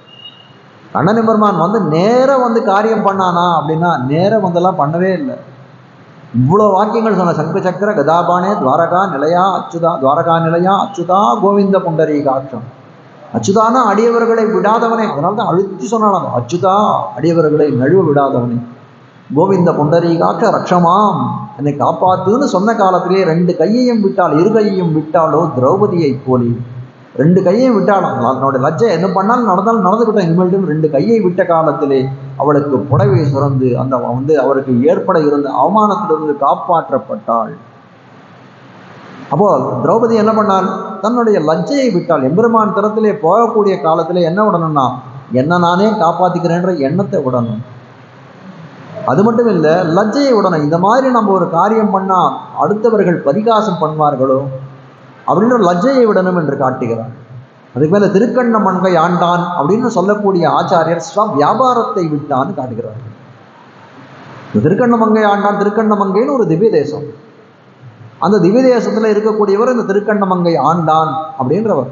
Speaker 1: கண்ணன் பெருமான் நேர காரியம் பண்ணானா அப்படின்னா நேர வந்தெல்லாம் பண்ணவே இல்லை. இவ்வளோ வாக்கியங்கள் சொன்ன. சங்க சக்கர கதாபானே துவாரகா நிலையா அச்சுதா, துவாரகா நிலையா அச்சுதா கோவிந்த புண்டரீகாட்சம். அச்சுதானா அடியவர்களை விடாதவனே, அதனால தான் அழுத்தி சொன்னாலும் அச்சுதா அடியவர்களை நழுவ விடாதவனே, கோவிந்த புண்டரீகாட்ச ரக்ஷமாம் என்னை காப்பாத்துன்னு சொன்ன காலத்திலே 2 கையையும் விட்டால், 2 கையையும் விட்டாலோ திரௌபதியை போலி. 2 கையையும் விட்டாலும் அதனுடைய லஜ்ஜை என்ன பண்ணாலும் நடந்தாலும் நடந்துக்கிட்டோம். இனிமேல்ட்டும் 2 கையை விட்ட காலத்திலே அவளுக்கு புடவை சுரந்து அந்த அவருக்கு ஏற்பட இருந்த அவமானத்திலிருந்து காப்பாற்றப்பட்டாள். அப்போ திரௌபதி என்ன பண்ணாள்? தன்னுடைய லஜ்ஜையை விட்டாள். எம்பெருமான் தரத்திலே போகக்கூடிய காலத்திலே என்ன விடணும்னா, என்ன நானே காப்பாத்திக்கிறேன்ற எண்ணத்தை விடணும். அது மட்டும் இல்லை, லஜ்ஜையை விடணும். இந்த மாதிரி நம்ம ஒரு காரியம் பண்ணா அடுத்தவர்கள் பரிகாசம் பண்ணுவார்களோ அப்படின்ற லஜ்ஜையை விடணும் என்று காட்டுகிறார். அதுக்கு மேல திருக்கண்ண மங்கை ஆண்டான் அப்படின்னு சொல்லக்கூடிய ஆச்சாரியர் ஸ்வ வியாபாரத்தை விட்டான்னு காட்டுகிறார்கள். திருக்கண்ண மங்கை ஆண்டான், திருக்கண்ண மங்கைன்னு ஒரு திவ்ய தேசம். அந்த திவ்ய தேசத்துல இருக்கக்கூடியவர் இந்த திருக்கண்ண மங்கை ஆண்டான் அப்படின்றவர்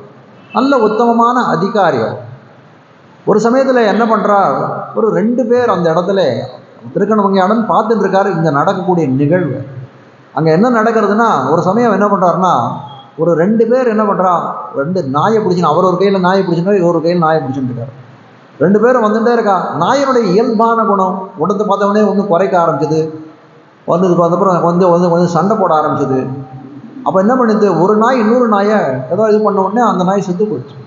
Speaker 1: நல்ல உத்தமமான அதிகாரிகள். ஒரு சமயத்துல என்ன பண்றார், ஒரு 2 பேர் அந்த இடத்துல திருக்கண்ண மங்கை ஆண்டான் பார்த்துட்டு இருக்காரு இங்க நடக்கக்கூடிய நிகழ்வு. அங்க என்ன நடக்கிறதுனா, ஒரு சமயம் என்ன பண்றாருன்னா, ஒரு 2 பேர் என்ன பண்றா, 2 நாயை பிடிச்சின்னு, அவர் ஒரு கையில நாயை பிடிச்சிட்டு இவர் ஒரு கையில் நாயை பிடிச்சிட்டு இருக்காரு. 2 பேரும் வந்துட்டே இருக்கா. நாயினுடைய இயல்பான குணம் உடத்தை பார்த்தவொடனே ஒன்று குறைக்க ஆரம்பிச்சது. வந்ததுக்கு வந்தப்புறம் கொஞ்சம் சண்டை போட ஆரம்பிச்சது. அப்போ என்ன பண்ணுது, ஒரு நாய் இன்னொரு நாயை ஏதோ இது பண்ண உடனே அந்த நாய் செத்து போயிடுச்சு.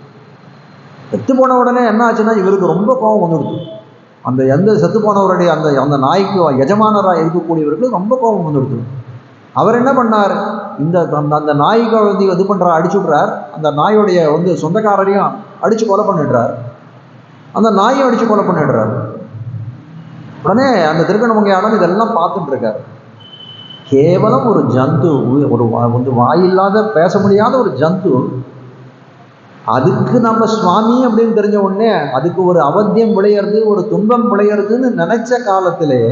Speaker 1: செத்து போன உடனே என்ன ஆச்சுன்னா, இவருக்கு ரொம்ப கோபம் வந்துடுது. அந்த எந்த செத்து போனவருடைய அந்த நாய்க்கு எஜமானராக இருக்கக்கூடியவருக்கு ரொம்ப கோபம் வந்துடுது. அவர் என்ன பண்ணார், அந்த நாய்க்கு இது பண்ணுறார், அடிச்சு விட்றார். அந்த நாயோடைய சொந்தக்காரரையும் அடித்து கொலை பண்ணிடுறார். அந்த நாயை அடித்து கொலை பண்ணிடுறார். உடனே அந்த திருக்கண்ணமங்கையாளன் இதெல்லாம் பார்த்துட்டு இருக்கார். கேவலம் ஒரு ஜந்து, ஒரு வாயில்லாத பேச முடியாத ஒரு ஜந்து, அதுக்கு நம்ம சுவாமி அப்படின்னு தெரிஞ்ச உடனே அதுக்கு ஒரு அவத்தியம் விளையிறது, ஒரு துன்பம் விளையிறதுன்னு நினைச்ச காலத்திலே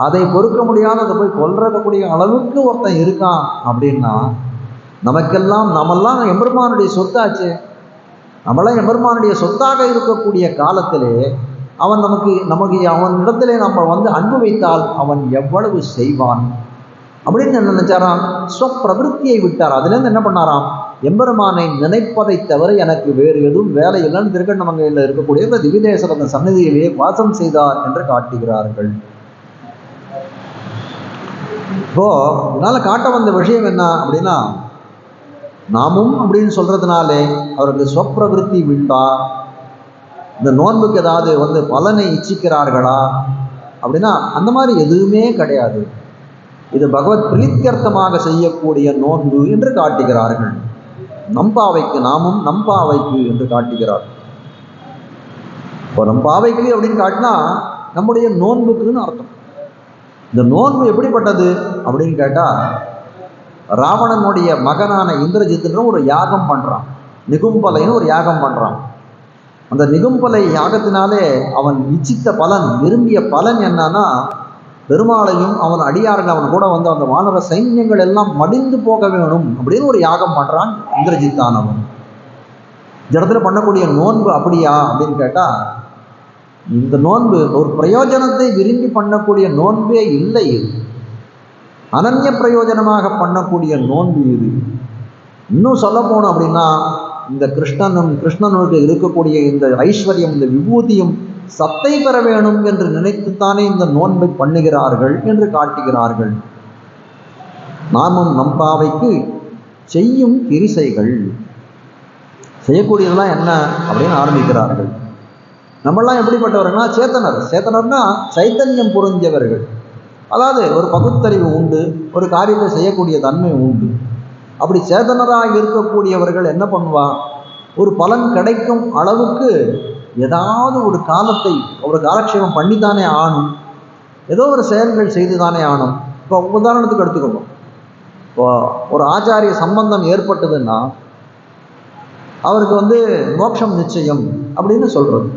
Speaker 1: அதை பொறுக்க முடியாத அதை போய் கொல்றக்கூடிய அளவுக்கு ஒருத்தன் இருக்கான் அப்படின்னா, நம்மெல்லாம் எம்பெருமானுடைய சொத்தாச்சு. நம்மளாம் எம்பெருமானுடைய சொத்தாக இருக்கக்கூடிய காலத்திலே அவன் நமக்கு அவனிடத்திலே நம்ம அன்பு வைத்தால் அவன் எவ்வளவு செய்வான் அப்படின்னு நினைச்சாராம். ஸ்வப்பிரவருத்தியை விட்டார். அதுலேருந்து என்ன பண்ணாராம், எம்பெருமானை நினைப்பதை தவிர எனக்கு வேறு எதுவும் வேலை இல்லைன்னு திருக்கண்ணமங்கையில் இருக்கக்கூடிய திவிதேசர் அந்த சன்னதியிலேயே வாசம் செய்தார் என்று காட்டுகிறார்கள். இப்போ இதனால காட்ட வந்த விஷயம் என்ன அப்படின்னா, நாமும் அப்படின்னு சொல்றதுனாலே அவருக்கு ஸ்வப்பிரவருத்தி விட்டா, இந்த நோன்புக்கு ஏதாவது பலனை இச்சிக்கிறார்களா அப்படின்னா அந்த மாதிரி எதுவுமே கிடையாது. இது பகவத் பிரீத்தியர்த்தமாக செய்யக்கூடிய நோன்பு என்று காட்டுகிறார்கள். நம்பாவைக்கு நாமும் நம்பாவைக்கு என்று காட்டுகிறார். இப்போ நம்பாவைக்கு அப்படின்னு காட்டினா நம்முடைய நோன்புக்குன்னு அர்த்தம். இந்த நோன்பு எப்படிப்பட்டது அப்படின்னு கேட்டா, ராவணனுடைய மகனான இந்திரஜித்துன்ற ஒரு யாகம் பண்றான், நிகும்பலைன்னு ஒரு யாகம் பண்றான். அந்த நிகும்பலை யாகத்தினாலே அவன் இச்சித்த பலன், விரும்பிய பலன் என்னன்னா, பெருமாளையும் அவன் அடியார்கள் அவன் கூட அந்த வானர சைன்யங்கள் எல்லாம் மடிந்து போக வேணும் அப்படின்னு ஒரு யாகம் பண்றான் இந்திரஜித்தானவன். இந்த இடத்துல பண்ணக்கூடிய நோன்பு அப்படியா அப்படின்னு கேட்டா, இந்த நோன்பு ஒரு பிரயோஜனத்தை விரும்பி பண்ணக்கூடிய நோன்பே இல்லை. இது அனன்ய பிரயோஜனமாக பண்ணக்கூடிய நோன்பு இது. இன்னும் சொல்ல போனோம் அப்படின்னா, இந்த கிருஷ்ணனுக்கு இருக்கக்கூடிய இந்த ஐஸ்வர்யம், இந்த விபூதியும் சத்தை பெற வேணும் என்று நினைத்துத்தானே இந்த நோன்பை பண்ணுகிறார்கள் என்று காட்டுகிறார்கள். நாமும் நம்பாவைக்கு செய்யும் கிரிசைகள், செய்யக்கூடியதெல்லாம் என்ன அப்படின்னு ஆரம்பிக்கிறார்கள். நம்மளாம் எப்படிப்பட்டவர்கள்னா சேத்தனர்னா சைத்தன்யம் புரிஞ்சவர்கள். அதாவது ஒரு பகுத்தறிவு உண்டு, ஒரு காரியத்தை செய்யக்கூடிய தன்மை உண்டு. அப்படி சேதனராக இருக்கக்கூடியவர்கள் என்ன பண்ணுவா, ஒரு பலன் கிடைக்கும் அளவுக்கு ஏதாவது ஒரு காலத்தை ஒரு காலக்ஷேபம் பண்ணித்தானே ஆணும், ஏதோ ஒரு செயல்கள் செய்துதானே ஆணும். இப்போ உதாரணத்துக்கு எடுத்துக்கணும், இப்போ ஒரு ஆச்சாரிய சம்பந்தம் ஏற்பட்டதுன்னா அவருக்கு மோட்சம் நிச்சயம் அப்படின்னு சொல்றது.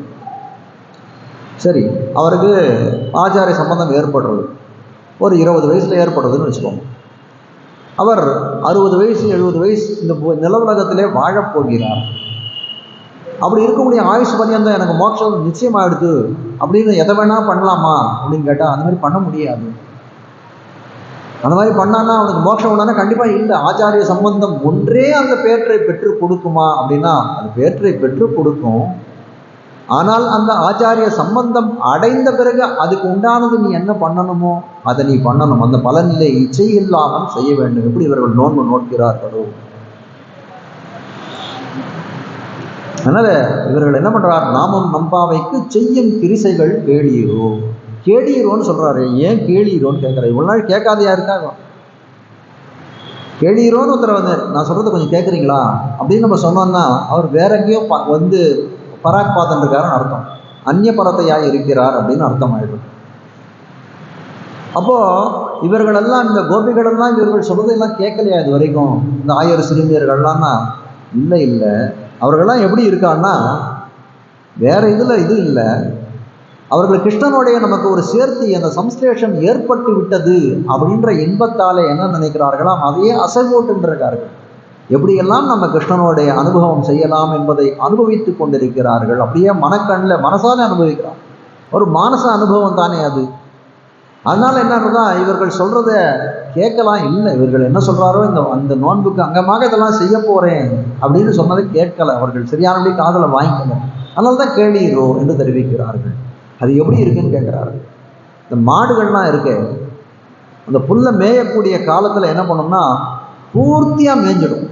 Speaker 1: சரி, அவருக்கு ஆச்சாரிய சம்பந்தம் ஏற்படுறது ஒரு 20 வயசுல ஏற்படுறதுன்னு வச்சுக்கோங்க. அவர் 60 வயசு 70 வயசு இந்த நிலவுலகத்திலே வாழப்போகிறார். அப்படி இருக்கக்கூடிய ஆயுஷ் பரியந்தம் எனக்கு மோட்சம் நிச்சயமாயிடுது அப்படின்னு எதை வேணா பண்ணலாமா அப்படின்னு கேட்டால் அந்த மாதிரி பண்ண முடியாது. அந்த மாதிரி பண்ணான்னா அவனுக்கு மோட்சம் உண்டானா கண்டிப்பாக இல்லை. ஆச்சாரிய சம்பந்தம் ஒன்றே அந்த பேற்றை பெற்று கொடுக்குமா அப்படின்னா அது பேற்றை பெற்று கொடுக்கும். ஆனால் அந்த ஆச்சாரிய சம்பந்தம் அடைந்த பிறகு அதுக்கு உண்டானது நீ என்ன பண்ணணுமோ அதை நீ பண்ணணும். அந்த பலனிலே இச்சை இல்லாமல் செய்ய வேண்டும். எப்படி இவர்கள் நோன்பு நோக்கிறார்களோ. அதனால இவர்கள் என்ன பண்றார், நாமும் நம்பாவைக்கு செய்யும் கிரிசைகள் கேளீரோ. கேளீரோன்னு சொல்றாரு. ஏன் கேளீரோன்னு கேட்கற, இவ்வளவு நாள் கேட்காதையா இருக்காங்க. கேளீரோன்னு ஒருத்தர் வந்து நான் சொல்றது கொஞ்சம் கேட்குறீங்களா அப்படின்னு நம்ம சொன்னோம்னா அவர் வேற எங்கேயோ வந்து பராக் பாத்தன் இருக்காருன்னு அர்த்தம். அந்நிய பரத்தையாய் இருக்கிறார் அப்படின்னு அர்த்தம் ஆயிடும். அப்போ இவர்கள் எல்லாம் இந்த கோபிகள் எல்லாம் இவர்கள் சொல்றதெல்லாம் கேட்கலையா இது வரைக்கும்? இந்த 1000 சிறுமியர்கள்லாம்னா இல்லை இல்லை. அவர்கள்லாம் எப்படி இருக்கான்னா வேற இதுல இது இல்லை. அவர்கள் கிருஷ்ணனுடைய நமக்கு ஒரு சேர்த்து அந்த சம்ஸ்லேஷம் ஏற்பட்டு விட்டது அப்படின்ற இன்பத்தாலே என்ன நினைக்கிறார்களாம், அதையே அசைவோட்டுன்றிருக்கார்கள். எப்படியெல்லாம் நம்ம கிருஷ்ணனுடைய அனுபவம் செய்யலாம் என்பதை அனுபவித்து கொண்டிருக்கிறார்கள். அப்படியே மனக்கண்ணில் மனசால அனுபவிக்கிறார். ஒரு மானச அனுபவம் தானே அது. அதனால என்னன்னா இவர்கள் சொல்றத கேட்கலாம் இல்லை. இவர்கள் என்ன சொல்றாரோ அந்த நோன்புக்கு அங்கமாக இதெல்லாம் செய்ய போறேன் அப்படின்னு சொன்னதை கேட்கல. அவர்கள் சரியானபடி காதலை வாங்கிக்கல. அதனால தான் கேளீரோ என்று தெரிவிக்கிறார்கள். அது எப்படி இருக்குன்னு கேட்கிறார்கள். இந்த மாடுகள்லாம் இருக்கு, அந்த புல்லை மேயக்கூடிய காலத்துல என்ன பண்ணோம்னா பூர்த்தியா மேய்ஞ்சிடும்.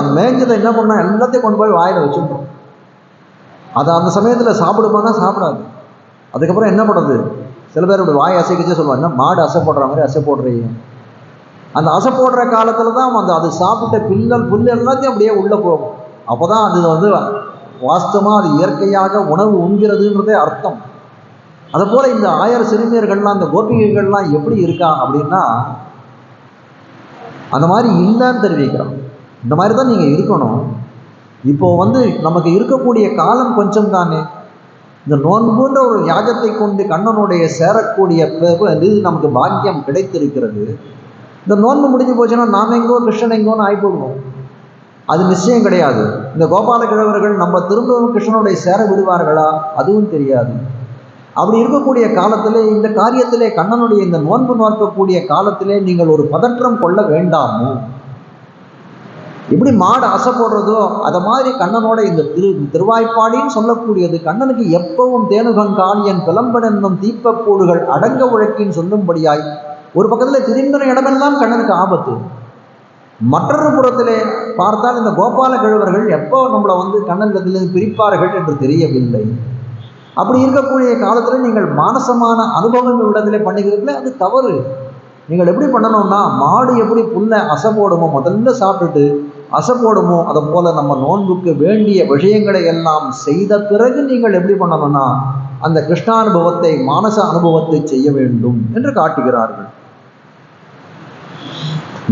Speaker 1: அந்த மேய்ஞ்சதை என்ன பண்ணா எல்லாத்தையும் கொண்டு போய் வாயில வச்சுட்டோம். அதை அந்த சமயத்துல சாப்பிடுமானா சாப்பிடாது. அதுக்கப்புறம் என்ன பண்ணுறது, சில பேர் அப்படி வாய் அசைக்கிச்சே சொல்லுவாங்க, என்ன மாடு அசை போடுற மாதிரி அசை போடுறீங்க. அந்த அசை போடுற காலத்துல தான் அது சாப்பிட்ட புல் எல்லாத்தையும் அப்படியே உள்ள போகும். அப்போதான் அது வந்து வாஸ்தவமா அது இயற்கையாக உணவு உண்கிறதுன்றதே அர்த்தம். அதை போல இந்த 1000 சிறுமியர்கள்லாம் அந்த கோபிகைகள்லாம் எப்படி இருக்கா அப்படின்னா அந்த மாதிரி இல்லைன்னு தெரிவிக்கிறான். இந்த மாதிரி தான் நீங்க இருக்கணும். இப்போ வந்து நமக்கு இருக்கக்கூடிய காலம் கொஞ்சம் தானே. இந்த நோன்புன்ற ஒரு யாகத்தை கொண்டு கண்ணனுடைய சேரக்கூடிய இது நமக்கு பாக்கியம் கிடைத்திருக்கிறது. இந்த நோன்பு முடிஞ்சு போச்சுன்னா நாம எங்கோ கிருஷ்ணன் எங்கோன்னு ஆகிப்போடுவோம். அது நிச்சயம் கிடையாது. இந்த கோபால கிழவர்கள் நம்ம திரும்பவும் கிருஷ்ணனுடைய சேர விடுவார்களா அதுவும் தெரியாது. அப்படி இருக்கக்கூடிய காலத்திலே இந்த காரியத்திலே கண்ணனுடைய இந்த நோன்பு நோக்கக்கூடிய காலத்திலே நீங்கள் ஒரு பதற்றம் கொள்ள வேண்டாமோ. எப்படி மாடு அசை போடுறதோ அதை மாதிரி கண்ணனோட இந்த திருவாய்ப்பாடின்னு சொல்லக்கூடியது கண்ணனுக்கு எப்பவும் தேனுகங்காளியன் பிளம்படென்னும் தீப்பக்கூடுகள் அடங்க உழைக்கின்னு சொல்லும்படியாய் ஒரு பக்கத்தில் திரும்பின இடமெல்லாம் கண்ணனுக்கு ஆபத்து. மற்றொரு புறத்திலே பார்த்தால் இந்த கோபால கிழவர்கள் எப்போ நம்மளை வந்து கண்ணனிடத்திலிருந்து பிரிப்பார்கள் என்று தெரியவில்லை. அப்படி இருக்கக்கூடிய காலத்தில் நீங்கள் மானசமான அனுபவம் இடத்திலே பண்ணுகிறீர்களே அது தவறு. நீங்கள் எப்படி பண்ணணும்னா மாடு எப்படி புல்லை அசை போடுமோ முதல்ல சாப்பிட்டுட்டு அசை போடுமோ அதை போல நம்ம நோன்புக்கு வேண்டிய விஷயங்களை எல்லாம் செய்த பிறகு நீங்கள் எப்படி பண்ணணும்னா அந்த கிருஷ்ணானுபவத்தை மானச அனுபவத்தை செய்ய வேண்டும் என்று காட்டுகிறார்கள்.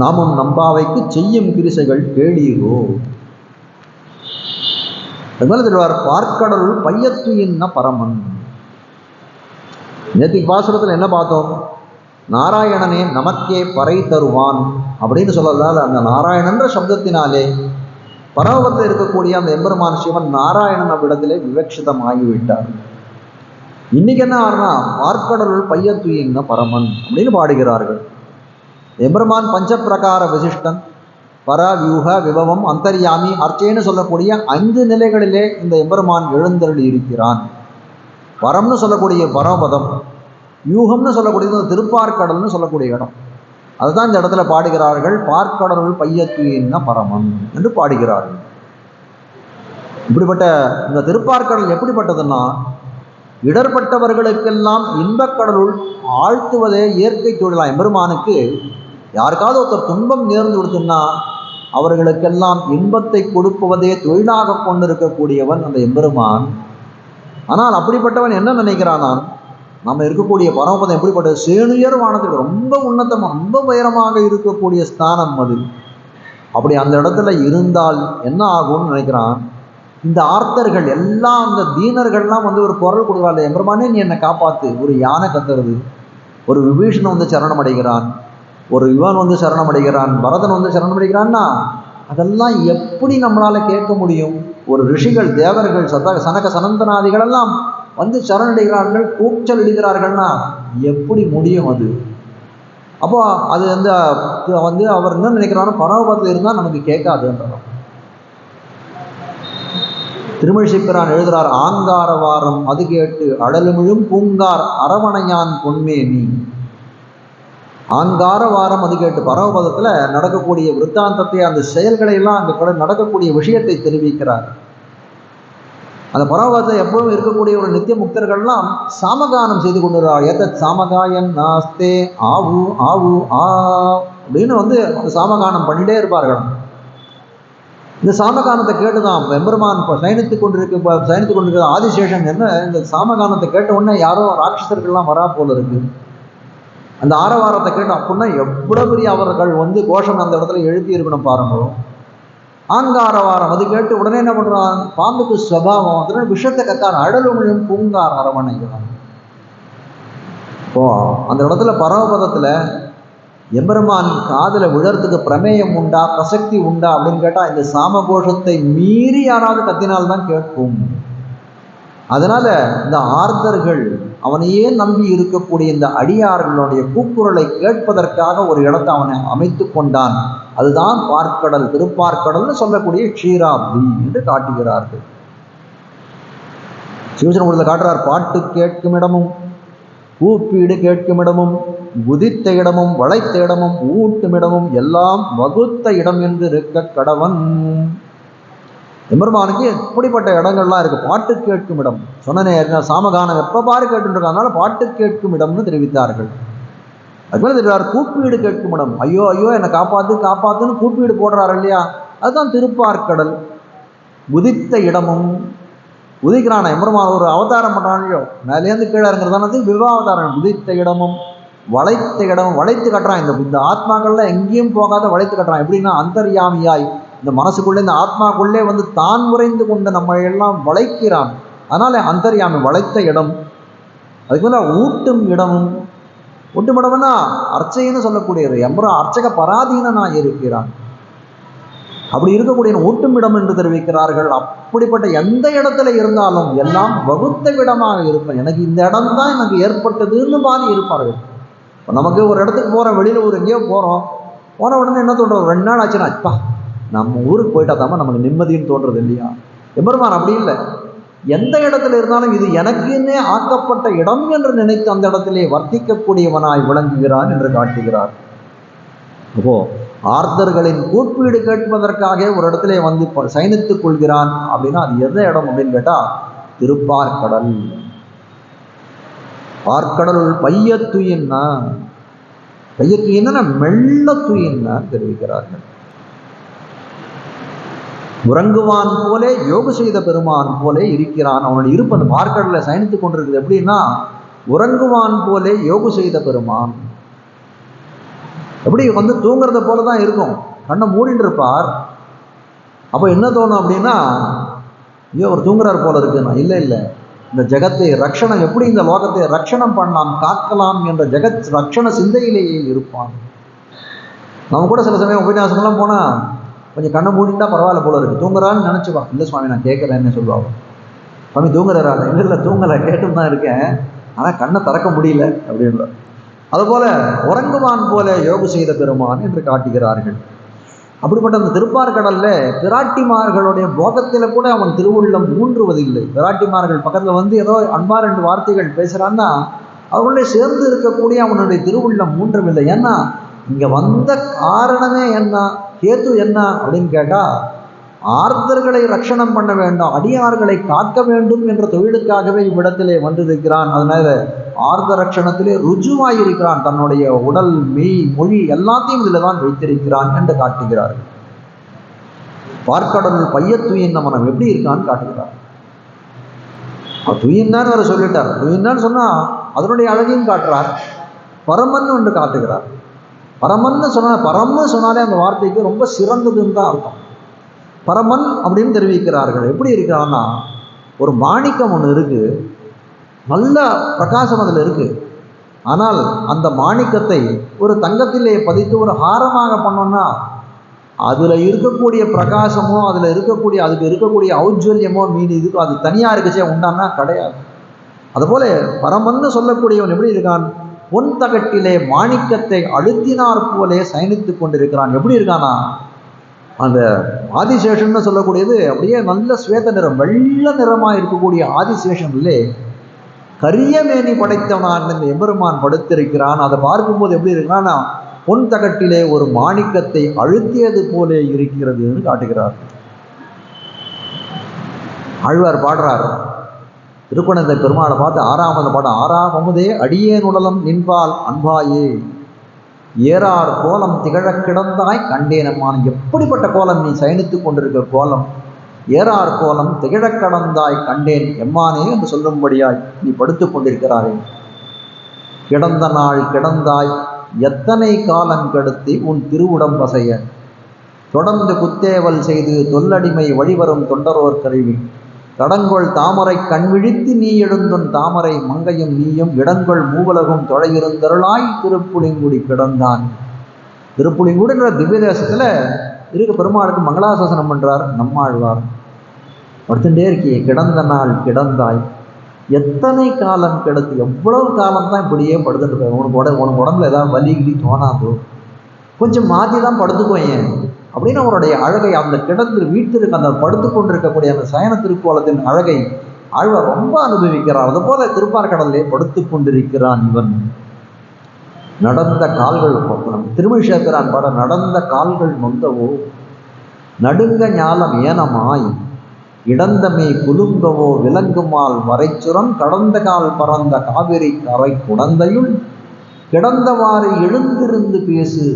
Speaker 1: நாமும் நம்பாவைக்கு செய்யும் கிரிசைகள் கேளீரோ. பார்க்கடலுள் பையத்துயின்ன பரமன். நேத்திக்கு பாசுரத்தில் என்ன பார்த்தோம், நாராயணனே நமக்கே பறை தருவான் அப்படின்னு சொல்லலால் அந்த நாராயணன்ற சப்தத்தினாலே பரமபத்தில் இருக்கக்கூடிய அந்த எம்பெருமான் சிவன் நாராயணன் அவ்விடத்திலே விவக்ஷிதமாகிவிட்டார். இன்னைக்கு என்ன ஆறுனா பார்க்கடலுள் பையத்துயின்ன பரமன் அப்படின்னு பாடுகிறார்கள். எம்பெருமான் பஞ்சப்பிரகார விசிஷ்டன் பரவியூக விபவம் அந்தர்யாமி அர்ச்சைன்னு சொல்லக்கூடிய 5 நிலைகளிலே இந்த எம்பெருமான் எழுந்தருளி இருக்கிறான். பரம்னு சொல்லக்கூடிய பரமபதம், யூகம்னு சொல்லக்கூடியது திருப்பார்க்கடல்னு சொல்லக்கூடிய இடம். அதுதான் இந்த இடத்துல பாடுகிறார்கள். பார்க்கடலுள் பையத்துயின்ன பரமன் என்று பாடுகிறார்கள். இப்படிப்பட்ட இந்த திருப்பார்க்கடல் எப்படிப்பட்டதுன்னா இடர்பட்டவர்களுக்கெல்லாம் இன்பக்கடலுள் ஆழ்த்துவதே இயற்கை தொழிலாம். எம்பெருமானுக்கு யாருக்காவது ஒருத்தர் துன்பம் நேர்ந்து கொடுத்துன்னா அவர்களுக்கெல்லாம் இன்பத்தை கொடுப்பதே தொழிலாக கொண்டிருக்கக்கூடியவன் அந்த எம்பெருமான். ஆனால் அப்படிப்பட்டவன் என்ன நினைக்கிறானான், நம்ம இருக்கக்கூடிய பரமபதம் எப்படிப்பட்டது, சேனுயர் வானத்துக்கு ரொம்ப உன்னதமாக ரொம்ப உயரமாக இருக்கக்கூடிய ஸ்தானம் அது. அப்படி அந்த இடத்துல இருந்தால் என்ன ஆகும்னு நினைக்கிறான். இந்த ஆர்த்தர்கள் எல்லாம் அந்த தீனர்கள்லாம் வந்து ஒரு குரல் கொடுக்குறாள், எம்பெருமானே நீ என்னை காப்பாத்து. ஒரு யானை கத்துறது, ஒரு விபீஷணன் வந்து சரணம் அடைகிறான், ஒரு இவன் வந்து சரணம் அடைகிறான், பரதன் வந்து சரணம் அடைகிறான்னா அதெல்லாம் எப்படி நம்மளால கேட்க முடியும்? ஒரு ரிஷிகள் தேவர்கள் சனக சனந்தனாதிகள் எல்லாம் வந்து சரணடைகிறார்கள், கூச்சல் இடுகிறார்கள்னா எப்படி முடியும்? அது அப்போ அது வந்து அவர் என்ன நினைக்கிறாரோ பரமபதத்தில் இருந்தால் நமக்கு கேட்காதுன்றார். திருமழிசைப்பிரான் எழுதுகிறார், ஆங்கார வாரம் அது கேட்டு அடலுமிழும் பூங்கார் அரவணையான் பொன்மேனி. ஆங்கார வாரம் அது கேட்டு பரமபதத்தில் நடக்கக்கூடிய விருத்தாந்தத்தை, அந்த செயல்களை எல்லாம் அங்கே நடக்கக்கூடிய விஷயத்தை தெரிவிக்கிறார். அந்த பரமபதத்தில் எப்பவும் இருக்கக்கூடிய ஒரு நித்திய முக்தர்கள்லாம் சாமகானம் செய்து கொண்டுறார். ஏதத் சாமகாயன் நாஸ்தே ஆவு ஆவு ஆ அப்படின்னு வந்து அந்த சாமகானம் பண்ணிட்டே இருப்பார்கள். இந்த சாமகானத்தை கேட்டுதான் எம்பெருமான் சயனித்து கொண்டிருக்கிற ஆதிசேஷன் என்ன இந்த சாமகானத்தை கேட்ட உடனே யாரோ ராட்சசர்கள்லாம் வரா போல இருக்கு. அந்த ஆரவாரத்தை கேட்டோம் அப்படின்னா எவ்வளவு பெரிய அவர்கள் வந்து கோஷம் அந்த இடத்துல எழுதி இருக்கணும் பாருங்க. ஆங்காரவாரம் அது கேட்டு உடனே என்ன பண்றான், பாம்புக்கு ஸ்வபாவம் அதனால விஷத்தை கத்தார் அடலுமிழும் பூங்கார் அரவணைகிறான். இப்போ அந்த இடத்துல பரமபதத்துல எம்பெருமான் காதல விழறதுக்கு பிரமேயம் உண்டா, பிரசக்தி உண்டா அப்படின்னு கேட்டா இந்த சாமகோஷத்தை மீறி யாராவது கத்தினால்தான் கேட்கும். அதனால இந்த ஆர்தர்கள் அவனையே நம்பி இருக்கக்கூடிய இந்த அடியார்களுடைய கூக்குரலை கேட்பதற்காக ஒரு இடத்தை அவனை அமைத்து கொண்டான். அதுதான் பார்க்கடல், திருப்பார்க்கடல்னு சொல்லக்கூடிய க்ஷீராப்தி என்று காட்டுகிறார்கள். சிவசனத்தில் காட்டுறார், பாட்டு கேட்கும் இடமும் கூப்பீடு கேட்கும் இடமும் குதித்த இடமும் வளைத்த இடமும் ஊட்டும் இடமும் எல்லாம் வகுத்த இடம் என்று இருக்க கடவன். எம்பெருமானுக்கு எப்படிப்பட்ட இடங்கள்லாம் இருக்கு. பாட்டு கேட்கும் இடம் சொன்னனே, சாமகானம் எப்ப பாரு கேட்டுருக்காங்க, அதனால பாட்டு கேட்கும் இடம்னு தெரிவித்தார்கள். அதுமாதிரி தெரிவார் கூப்பீடு கேட்கும் இடம், ஐயோ ஐயோ என்னை காப்பாத்து காப்பாத்துன்னு கூப்பீடு போடுறாரு இல்லையா, அதுதான் திருப்பார்க்கடல். குதித்த இடமும் உதிக்கிறான எம்பெருமான் ஒரு அவதாரம் பண்றானோ மேலேருந்து கீழே இருக்கிறதானது விவாவதாரம். குதித்த இடமும் வளைத்த இடமும் வளைத்து கட்டுறான். இந்த ஆத்மாக்கள்ல எங்கேயும் போகாத வளைத்து கட்டுறான். எப்படின்னா அந்தர்யாமியாய் இந்த மனசுக்குள்ளே இந்த ஆத்மாக்குள்ளே வந்து தான் உறைந்து கொண்டு நம்ம எல்லாம் வளைக்கிறான். அதனால அந்தர்யாமி வளைத்த இடம். அதுக்கு மேல ஊட்டும் இடமும், ஊட்டும் இடம்னா அர்ச்சைன்னு சொல்லக்கூடியது. எம்பெருமான் அர்ச்சக பராதீனனாய் இருக்கிறான். அப்படி இருக்கக்கூடிய ஊட்டும் இடம் என்று தெரிவிக்கிறார்கள். அப்படிப்பட்ட எந்த இடத்துல இருந்தாலும் எல்லாம் வகுத்த இடமாக இருப்பேன். எனக்கு இந்த இடம் தான் எனக்கு ஏற்பட்டதுன்னு மாதிரி இருப்பார்கள். இப்போ நமக்கு ஒரு இடத்துக்கு போகிறோம், வெளியில் ஒரு எங்கேயோ போகிறோம், போன உடனே என்ன தோன்றது, 2 நாள் ஆச்சுன்னா அப்பா நம்ம ஊருக்கு போயிட்டா தான் நமக்கு நிம்மதின்னு தோன்றது இல்லையா. எம்பெருமான் அப்படி இல்லை, எந்த இடத்துல இருந்தாலும் இது எனக்குன்னே ஆக்கப்பட்ட இடம் என்று நினைத்து அந்த இடத்திலே வர்த்திக்கக்கூடியவனாய் விளங்குகிறான் என்று காட்டுகிறார். அப்போ ஆர்தர்களின் கூப்பீடு கேட்பதற்காக ஒரு இடத்துல வந்து சயனித்துக் கொள்கிறான். அப்படின்னா அது எந்த இடம் அப்படின்னு கேட்டா திருப்பார்க்கடல். பார்க்கடல் பையத்துயின்னா, பையத்துயின்னா மெல்ல துயின்னா தெரிவிக்கிறார்கள். உறங்குவான் போலே யோக செய்த பெருமான் போலே இருக்கிறான். அவனுடைய இருப்பு அந்த பார்க்கடல சயனித்துக் கொண்டிருக்குது. எப்படின்னா உறங்குவான் போலே யோக செய்த பெருமான். எப்படி வந்து தூங்குறத போல தான் இருக்கும், கண்ணை மூடிட்டு இருப்பார். அப்போ என்ன தோணும் அப்படின்னா, ஐயோ அவர் தூங்குறார் போல இருக்குன்னா, இல்லை இல்லை, இந்த ஜெகத்தை ரக்ஷணம் எப்படி இந்த லோகத்தை ரக்ஷணம் பண்ணலாம் காக்கலாம் என்ற ஜெகத் ரக்ஷண சிந்தையிலேயே இருப்பான். நம்ம கூட சில சமயம் உபன்யாசங்கள்லாம் போனால் கொஞ்சம் கண்ணை மூடிட்டா பரவாயில்ல போல இருக்கு, தூங்குறான்னு நினச்சிப்பா. இல்லை சுவாமி நான் கேட்கலன்னு சொல்லுவாங்க. சுவாமி தூங்குறாரா? இல்லை இல்லை தூங்கலை, கேட்டுன்னு தான் இருக்கேன், ஆனால் கண்ணை திறக்க முடியல அப்படின்ற. அதுபோல உறங்குவான் போல யோக செய்த பெருமான் என்று காட்டுகிறார்கள். அப்படிப்பட்ட அந்த திருப்பார்க்கடல்ல பிராட்டிமார்களுடைய போகத்தில கூட அவன் திருவுள்ளம் ஊன்றுவதில்லை. பிராட்டிமார்கள் பக்கத்துல வந்து ஏதோ அன்பா 2 வார்த்தைகள் பேசுறான்னா அவர்களுடைய சேர்ந்து இருக்கக்கூடிய அவனுடைய திருவுள்ளம் ஊன்றவில்லை. ஏன்னா இங்க வந்த காரணமே என்ன, கேது என்ன அப்படின்னு கேட்டா, ஆர்தர்களை ரட்சணம் பண்ண வேண்டும், அடியார்களை காக்க வேண்டும் என்ற தொழிலுக்காகவே இவ்விடத்திலே வந்திருக்கிறான். அதனால ஆர்த ரட்சணத்திலே ருஜுவாயிருக்கிறான். தன்னுடைய உடல், மெய், மொழி எல்லாத்தையும் இதில் தான் வைத்திருக்கிறான் என்று காட்டுகிறார்கள். பார்க்கடல் பையத்துயின் மனம் எப்படி இருக்கான்னு காட்டுகிறார். துயின் தான் அவர் சொல்லிட்டார். துயின் தான் சொன்னா அதனுடைய அழகையும் காட்டுறார். பரமன் என்று காட்டுகிறார். பரமன்னு சொன்ன, பரம்னு சொன்னாலே அந்த வார்த்தைக்கு ரொம்ப சிறந்ததுன்னு தான் அர்த்தம். பரமன் அப்படின்னு தெரிவிக்கிறார்கள். எப்படி இருக்கிறான்னா, ஒரு மாணிக்கம் ஒன்று இருக்கு, நல்ல பிரகாசம் அதில் இருக்கு. ஆனால் அந்த மாணிக்கத்தை ஒரு தங்கத்திலே பதித்து ஒரு ஹாரமாக பண்ணோம்னா அதில் இருக்கக்கூடிய பிரகாசமோ அதில் இருக்கக்கூடிய அதுக்கு இருக்கக்கூடிய ஔஜ்வல்யமோ மீன் இதுக்கு அது தனியாக இருக்குச்சே உண்டானா கிடையாது. அதுபோல பரமன்னு சொல்லக்கூடியவன் எப்படி இருக்கான், பொன் தகட்டிலே மாணிக்கத்தை அழுத்தினார் போலே சயனித்து கொண்டிருக்கிறான். எப்படி இருக்கானா, அந்த ஆதிசேஷன் சொல்லக்கூடியது அப்படியே நல்ல ஸ்வேத நிறம், வெள்ள நிறமாக இருக்கக்கூடிய ஆதிசேஷன்லே கரிய மேனி படைத்தவனான் இந்த எம்பெருமான் படுத்திருக்கிறான். அதை பார்க்கும்போது எப்படி இருக்கிறான்னா, பொன் தகட்டிலே ஒரு மாணிக்கத்தை அழுத்தியது போலே இருக்கிறதுன்னு காட்டுகிறார். ஆழ்வார் பாடுறார், திருக்குழந்தை பெருமாளை பார்த்து 6வது பாடம், 6ஆம் அமுதே அடியேன் உடலம் நின்பால் அன்பாயே ஏறார் கோலம் திகழக் கிடந்தாய் கண்டேனம்மான். எப்படிப்பட்ட கோலம் நீ சயனித்து கொண்டிருக்கிற கோலம், ஏறார் கோலம் திகழக் கடந்தாய் கண்டேன் எம்மானே என்று சொல்லும்படியாய் நீ படுத்து கொண்டிருக்கிறாரே. கிடந்த நாள் கிடந்தாய் எத்தனை காலம் கெடுத்தி உன் திருவுடம் பசைய தொடர்ந்து குத்தேவல் செய்து தொல்லடிமை வழிவரும் தொண்டரோர் கருவி கடங்கொள் தாமரை கண்விழித்து நீ எழுந்துன் தாமரை மங்கையும் நீயும் இடங்கொள் மூவலகும் தொலையிருந்தருளாய் திருப்புளிங்குடி கிடந்தான். திருப்புளிங்குடின்ற திவ்ய தேசத்துல இருக்க பெருமாளுக்கு மங்களாசாசனம் பண்றார் நம்மாழ்வார். படுத்துட்டே இருக்கியே, கிடந்த நாள் கிடந்தாய் எத்தனை காலம் கிடத்து, எவ்வளவு காலம் தான் இப்படியே படுத்துட்டு இருக்க, உனக்கு உடம்புல ஏதாவது வலி கிளி தோணாதோ, கொஞ்சம் மாற்றி தான் படுத்துக்கோயேன் அப்படின்னு அவருடைய அழகை, அந்த கிடந்து வீட்டிற்கு அந்த படுத்து கொண்டிருக்கக்கூடிய அந்த சயன திருக்கோலத்தின் அழகை ஆழ்வார் ரொம்ப அனுபவிக்கிறார். அதுபோல திருப்பார்கடலே படுத்து கொண்டிருக்கிறான் இவன். நடந்த கால்கள் திருமழிசேர்க்கிறான் பாட, நடந்த கால்கள் நொந்தவோ நடுங்க ஞாலம் ஏனமாய் இடந்தமே குலுங்கவோ விலங்குமால் வரைச்சுரம் கடந்த கால் பறந்த காவிரி கரை குடந்தையுள் கிடந்தவாறு எழுந்திருந்து பேசு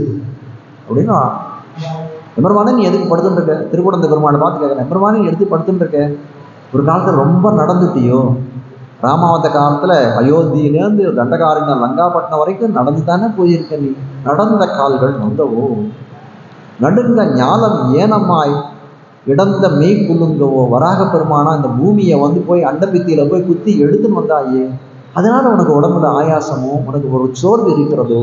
Speaker 1: அப்படின்னா, எம்பெருமானே நீ எதுக்கு படுத்துட்டு இருக்க, திருக்குடந்தை பெருமாளை பார்த்து கேட்குறேன், எம்பெருமானே நீ எடுத்து படுத்துட்டு இருக்க, ஒரு காலத்தில் ரொம்ப நடந்துட்டியோ, ராமாவத காலத்தில் அயோத்தியிலேருந்து தண்டகாரண்யம் லங்காப்பட்டினம் வரைக்கும் நடந்து தானே போயிருக்க நீ, நடந்த கால்கள் நொந்தவோ நடுங்க ஞாலம் ஏனமாய் இடந்த மெய் குலுங்கவோ, வராக பெருமானா இந்த பூமியை போய் அண்டபித்தியில போய் குத்தி எடுத்துன்னு வந்தாயே, அதனால உனக்கு உடம்புல ஆயாசமோ உனக்கு ஒரு சோர்வு இருக்கிறதோ,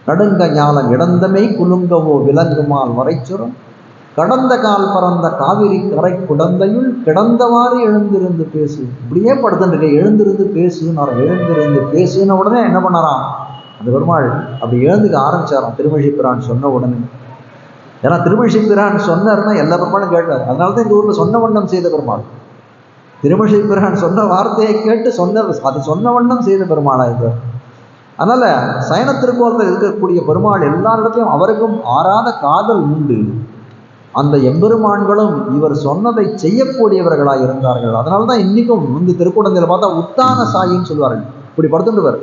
Speaker 1: நடுங்க ஞாலம் இடந்தமை குலுங்கவோ விலங்குமால் வரைச்சுரம் கடந்த கால் பறந்த காவிரி கரை குடந்தையுள் கிடந்தவாறு எழுந்திருந்து பேசு. இப்படியே படுத்துட்டு எழுந்திருந்து பேசுன்னு எழுந்திருந்து பேசுன உடனே என்ன பண்ணாராம் அந்த பெருமாள், அப்படி எழுந்துக்க ஆரம்பிச்சாராம் திருமழிப்பிரான் சொன்ன உடனே. ஏன்னா திருமழிப்பிரான் சொன்னார்னா எல்லா பெருமாளும் கேட்டார். அதனாலதான் இந்த ஊர்ல சொன்ன வண்ணம் செய்த பெருமாள். திருமழிப்பிரான் சொன்ன வார்த்தையை கேட்டு அது சொன்ன வண்ணம் செய்த பெருமாளா இது. அதனால சயன திருக்கோலத்தில் இருக்கக்கூடிய பெருமாள் எல்லாரிடத்தையும் அவருக்கும் ஆறாத காதல் உண்டு. அந்த எம்பெருமான்களும் இவர் சொன்னதை செய்யக்கூடியவர்களாக இருந்தார்கள். அதனால்தான் இன்னைக்கும் திருக்குடந்தையில பார்த்தா உத்தான சாயின்னு சொல்லுவார்கள். இப்படி படுத்துட்டுவர்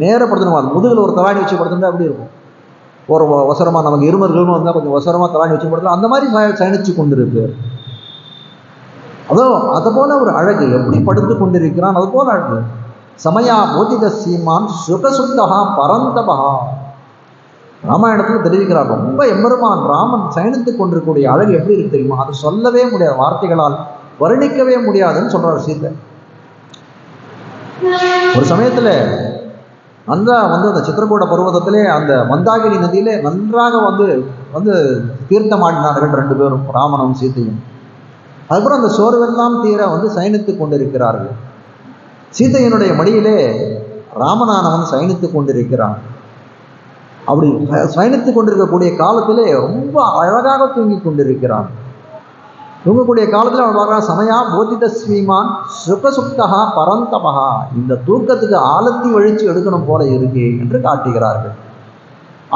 Speaker 1: நேர படுத்துடுவார், முதுகில் ஒரு தலாணி வச்சு படுத்துட்டா அப்படி இருக்கும். ஒரு அவசரமா நமக்கு இருமர்கள்னு வந்தால் கொஞ்சம் அவசரமா தலாணி வச்சு படுத்தா அந்த மாதிரி சயனிச்சு கொண்டிருக்கு. அதை போல ஒரு அழகு, எப்படி படுத்து கொண்டிருக்கிறான் அது போல அழகு. சமயா போதித சீமான் சுகசுத்தகா பரந்தபகா, ராமாயணத்தில் தெரிவிக்கிறார். ரொம்ப எம்பெருமான் ராமன் சயனித்துக் கொண்டிருக்கக்கூடிய அழகு எப்படி இருக்கு தெரியுமா, அது சொல்லவே முடியாது, வார்த்தைகளால் வர்ணிக்கவே முடியாதுன்னு சொல்றார் சீத்தை. ஒரு சமயத்துல அந்த சித்திரக்கூட பர்வதத்திலே அந்த மந்தாகினி நதியிலே நன்றாக வந்து தீர்த்தமாடினார்கள் 2 பேரும், ராமனும் சீத்தையும். அதுக்கப்புறம் அந்த சோர்வெல்லாம் தீர சயனித்துக் கொண்டிருக்கிறார்கள். சீதையனுடைய மடியிலே ராமனானவன் சயனித்துக் கொண்டிருக்கிறான். அப்படி சயனித்துக் கொண்டிருக்கக்கூடிய காலத்திலே ரொம்ப அழகாக தூங்கி கொண்டிருக்கிறான். தூங்கக்கூடிய காலத்தில் அவன் பார்க்கிறான், சமயா போதித ஸ்ரீமான் சுகசுப்தகா பரந்தபகா, இந்த தூக்கத்துக்கு ஆலத்தி வழிச்சு எடுக்கணும் போல இருக்கு என்று காட்டுகிறார்கள்.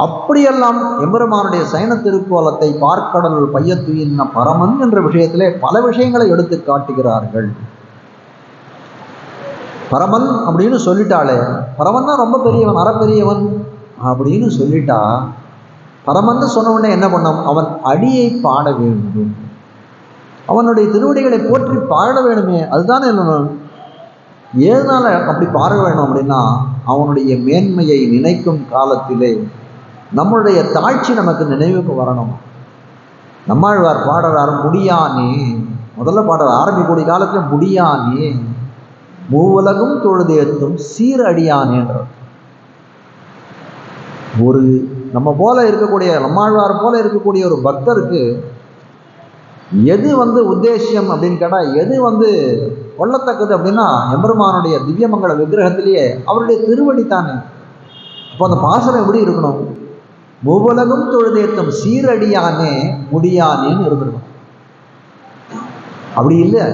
Speaker 1: அப்படியெல்லாம் எம்பெருமானுடைய சயன திருக்கோலத்தை பார்க்கடல் பையத்துயின்ன பரமன் என்ற விஷயத்திலே பல விஷயங்களை எடுத்து காட்டுகிறார்கள். பரமன் அப்படின்னு சொல்லிட்டாலே, பரமன்னா ரொம்ப பெரியவன், அறப்பெரியவன் அப்படின்னு சொல்லிட்டா, பரமன்னு சொன்ன உடனே என்ன பண்ணும், அவன் அடியை பாட வேண்டும், அவனுடைய திருவடிகளை போற்றி பாட வேணுமே. அதுதானே சொல்லணும். ஏதனால அப்படி பாட வேணும் அப்படின்னா, அவனுடைய மேன்மையை நினைக்கும் காலத்திலே நம்மளுடைய தாழ்ச்சி நமக்கு நினைவுக்கு வரணும். நம்மாழ்வார் பாடுறார், முடியானே, முதல்ல பாடுற ஆரம்பிக்கூடிய காலத்துல முடியானே மூவுலகும் தொழுதேத்தும் சீரடியானேன்ற ஒரு நம்ம போல இருக்கக்கூடிய நம்மாழ்வார் போல இருக்கக்கூடிய ஒரு பக்தருக்கு எது உத்தேசியம் அப்படின்னு கேட்டா, எது கொள்ளத்தக்கது அப்படின்னா, எம்பெருமானுடைய திவ்யமங்கல விக்கிரகத்திலேயே அவருடைய திருவடி தானே. அப்போ அந்த பாசுரம் எப்படி இருக்கணும்? மூவுலகம் தொழுதேத்தம் சீரடியானே முடியானேன்னு இருந்திருக்கும். அப்படி இல்லை.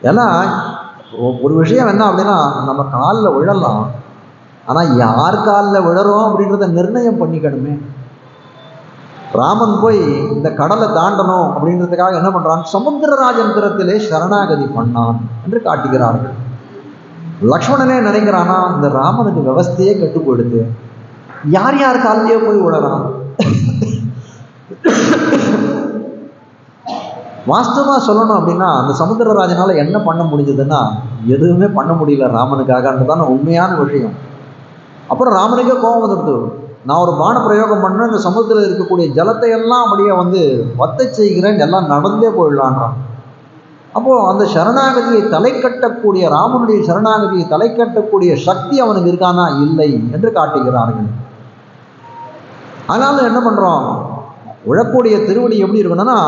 Speaker 1: ஏன்னா ஒரு விஷயம் என்ன அப்படின்னா, நம்ம காலில் விழலாம், ஆனால் யார் காலில் விழறோம் அப்படின்றத நிர்ணயம் பண்ணிக்கணுமே. ராமன் போய் இந்த கடலை தாண்டணும் அப்படின்றதுக்காக என்ன பண்றான்? சமுத்திரராஜந்திரத்திலே சரணாகதி பண்ணான் என்று காட்டுகிறார்கள். லக்ஷ்மணனே நினைக்கிறானா, இந்த ராமனுக்கு விவஸ்தையே கெட்டு போயிடுது, யார் யார் காலிலேயே போய் விழறான். வாஸ்தவமா சொல்லணும் அப்படின்னா, அந்த சமுத்திரராஜனால என்ன பண்ண முடிஞ்சதுன்னா எதுவுமே பண்ண முடியல ராமனுக்காகன்றதான உண்மையான விஷயம். அப்புறம் ராமனுக்கே கோபம் வந்துடுது. நான் ஒரு பான பிரயோகம் பண்ணேன், இந்த சமுத்திரத்தில் இருக்கக்கூடிய ஜலத்தை எல்லாம் அப்படியே வத்த செய்கிறேன், எல்லாம் நடந்தே போயிடலான்றான். அப்போ அந்த சரணாகதியை தலை கட்டக்கூடிய, ராமனுடைய சரணாகதியை தலை கட்டக்கூடிய சக்தி அவனுக்கு இருக்கானா? இல்லை என்று காட்டுகிறார்கள். ஆனாலும் என்ன பண்றோம்? உழக்கூடிய திருவடி எப்படி இருக்கணும்னா,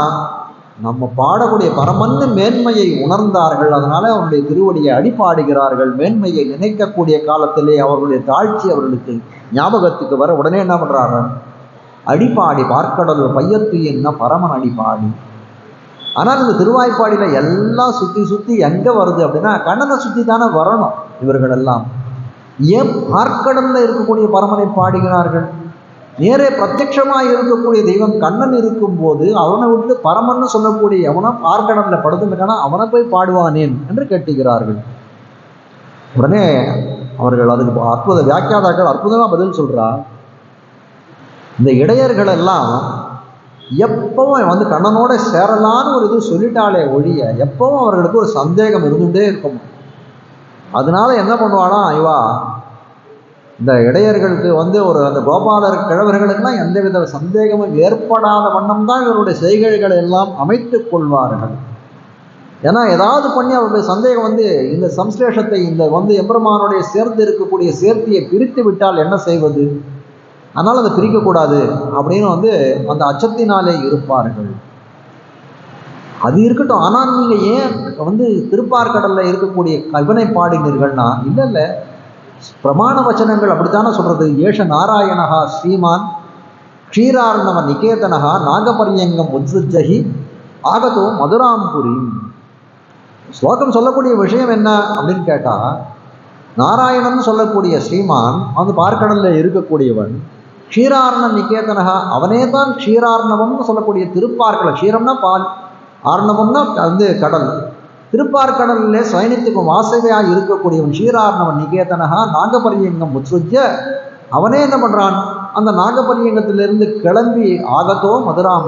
Speaker 1: நம்ம பாடக்கூடிய பரமன்னு மேன்மையை உணர்ந்தார்கள், அதனால அவருடைய திருவடியை அடிப்பாடுகிறார்கள். மேன்மையை நினைக்கக்கூடிய காலத்திலே அவர்களுடைய தாழ்ச்சி அவர்களுக்கு ஞாபகத்துக்கு வர உடனே என்ன பண்றாங்க? அடிப்பாடி பார்க்கடல் பையத்து என்ன பரமன் அடிப்பாடி. ஆனால் இந்த திருவாய்ப்பாடியில எல்லாம் சுத்தி சுத்தி எங்க வருது அப்படின்னா, கண்ணனை சுத்தி தானே வரணும். இவர்கள் எல்லாம் ஏன் பார்க்கடல்ல இருக்கக்கூடிய பரமனை பாடுகிறார்கள்? நேரே பிரத்யட்சமாக இருக்கக்கூடிய தெய்வம் கண்ணன் இருக்கும் போது அவனை விட்டு பரமன்னு சொல்லக்கூடிய எவனை பார்க்கடல்ல படுத்துட்டானா அவனை போய் பாடுவானேன் என்று கேட்டுகிறார்கள். உடனே அவர்கள் அதுக்கு அற்புத வியாக்கியாதாக்கள் அற்புதமா பதில் சொல்றா. இந்த இடையர்கள் எல்லாம் எப்பவும் கண்ணனோட சேரலான்னு ஒரு இது சொல்லிட்டாலே ஒழிய எப்பவும் அவர்களுக்கு ஒரு சந்தேகம் இருந்துட்டே இருக்கும். அதனால என்ன பண்ணுவானா, இவா இந்த இடையர்களுக்கு ஒரு அந்த கோபாலர் கிழவர்களுக்கெல்லாம் எந்தவித சந்தேகமும் ஏற்படாத வண்ணம் தான் இவருடைய செய்கைகளை எல்லாம் அமைத்துக் கொள்வார்கள். ஏன்னா ஏதாவது பண்ணி அவருடைய சந்தேகம் இந்த சம்ஸ்லேஷத்தை இந்த எம்பெருமானுடைய சேர்ந்து இருக்கக்கூடிய சேர்த்தியை பிரித்து விட்டால் என்ன செய்வது? அதனால் அதை பிரிக்கக்கூடாது அப்படின்னு அந்த அச்சத்தினாலே இருப்பார்கள். அது இருக்கட்டும். ஆனால் நீங்கள் ஏன் திருப்பார்கடலில் இருக்கக்கூடிய கவினை பாடினீர்கள்னா, இல்லை பிரமாண வச்சனங்கள் அப்படித்தானே சொல்றது. ஏஷ நாராயணஹா ஸ்ரீமான் க்ஷீரார்ணவ நிகேதனஹா நாகபரியங்கம் உத்ஸஜ்ஜஹி ஆகதோ மதுராம்புரி. ஸ்லோகம் சொல்லக்கூடிய விஷயம் என்ன அப்படின்னு கேட்டா, நாராயணன் சொல்லக்கூடிய ஸ்ரீமான் பார்க்கடல்ல இருக்கக்கூடியவன், க்ஷீரார்ண நிகேதனஹா அவனே தான் க்ஷீரார்ணவம்னு சொல்லக்கூடிய திருப்பார்கடல். க்ஷீரம்னா பால், ஆர்ணவம்னா கடல். திருப்பார்கடலிலே சைனித்துக்கும் வாசவையாக இருக்கக்கூடியவன் க்ஷீரார்ணவன் நிகேதனஹா நாகபரியங்கம் உத்ஸஜ்ஜ. அவனே என்ன பண்றான்? அந்த நாகபரியங்கத்திலிருந்து கிளம்பி ஆகதோ மதுராம்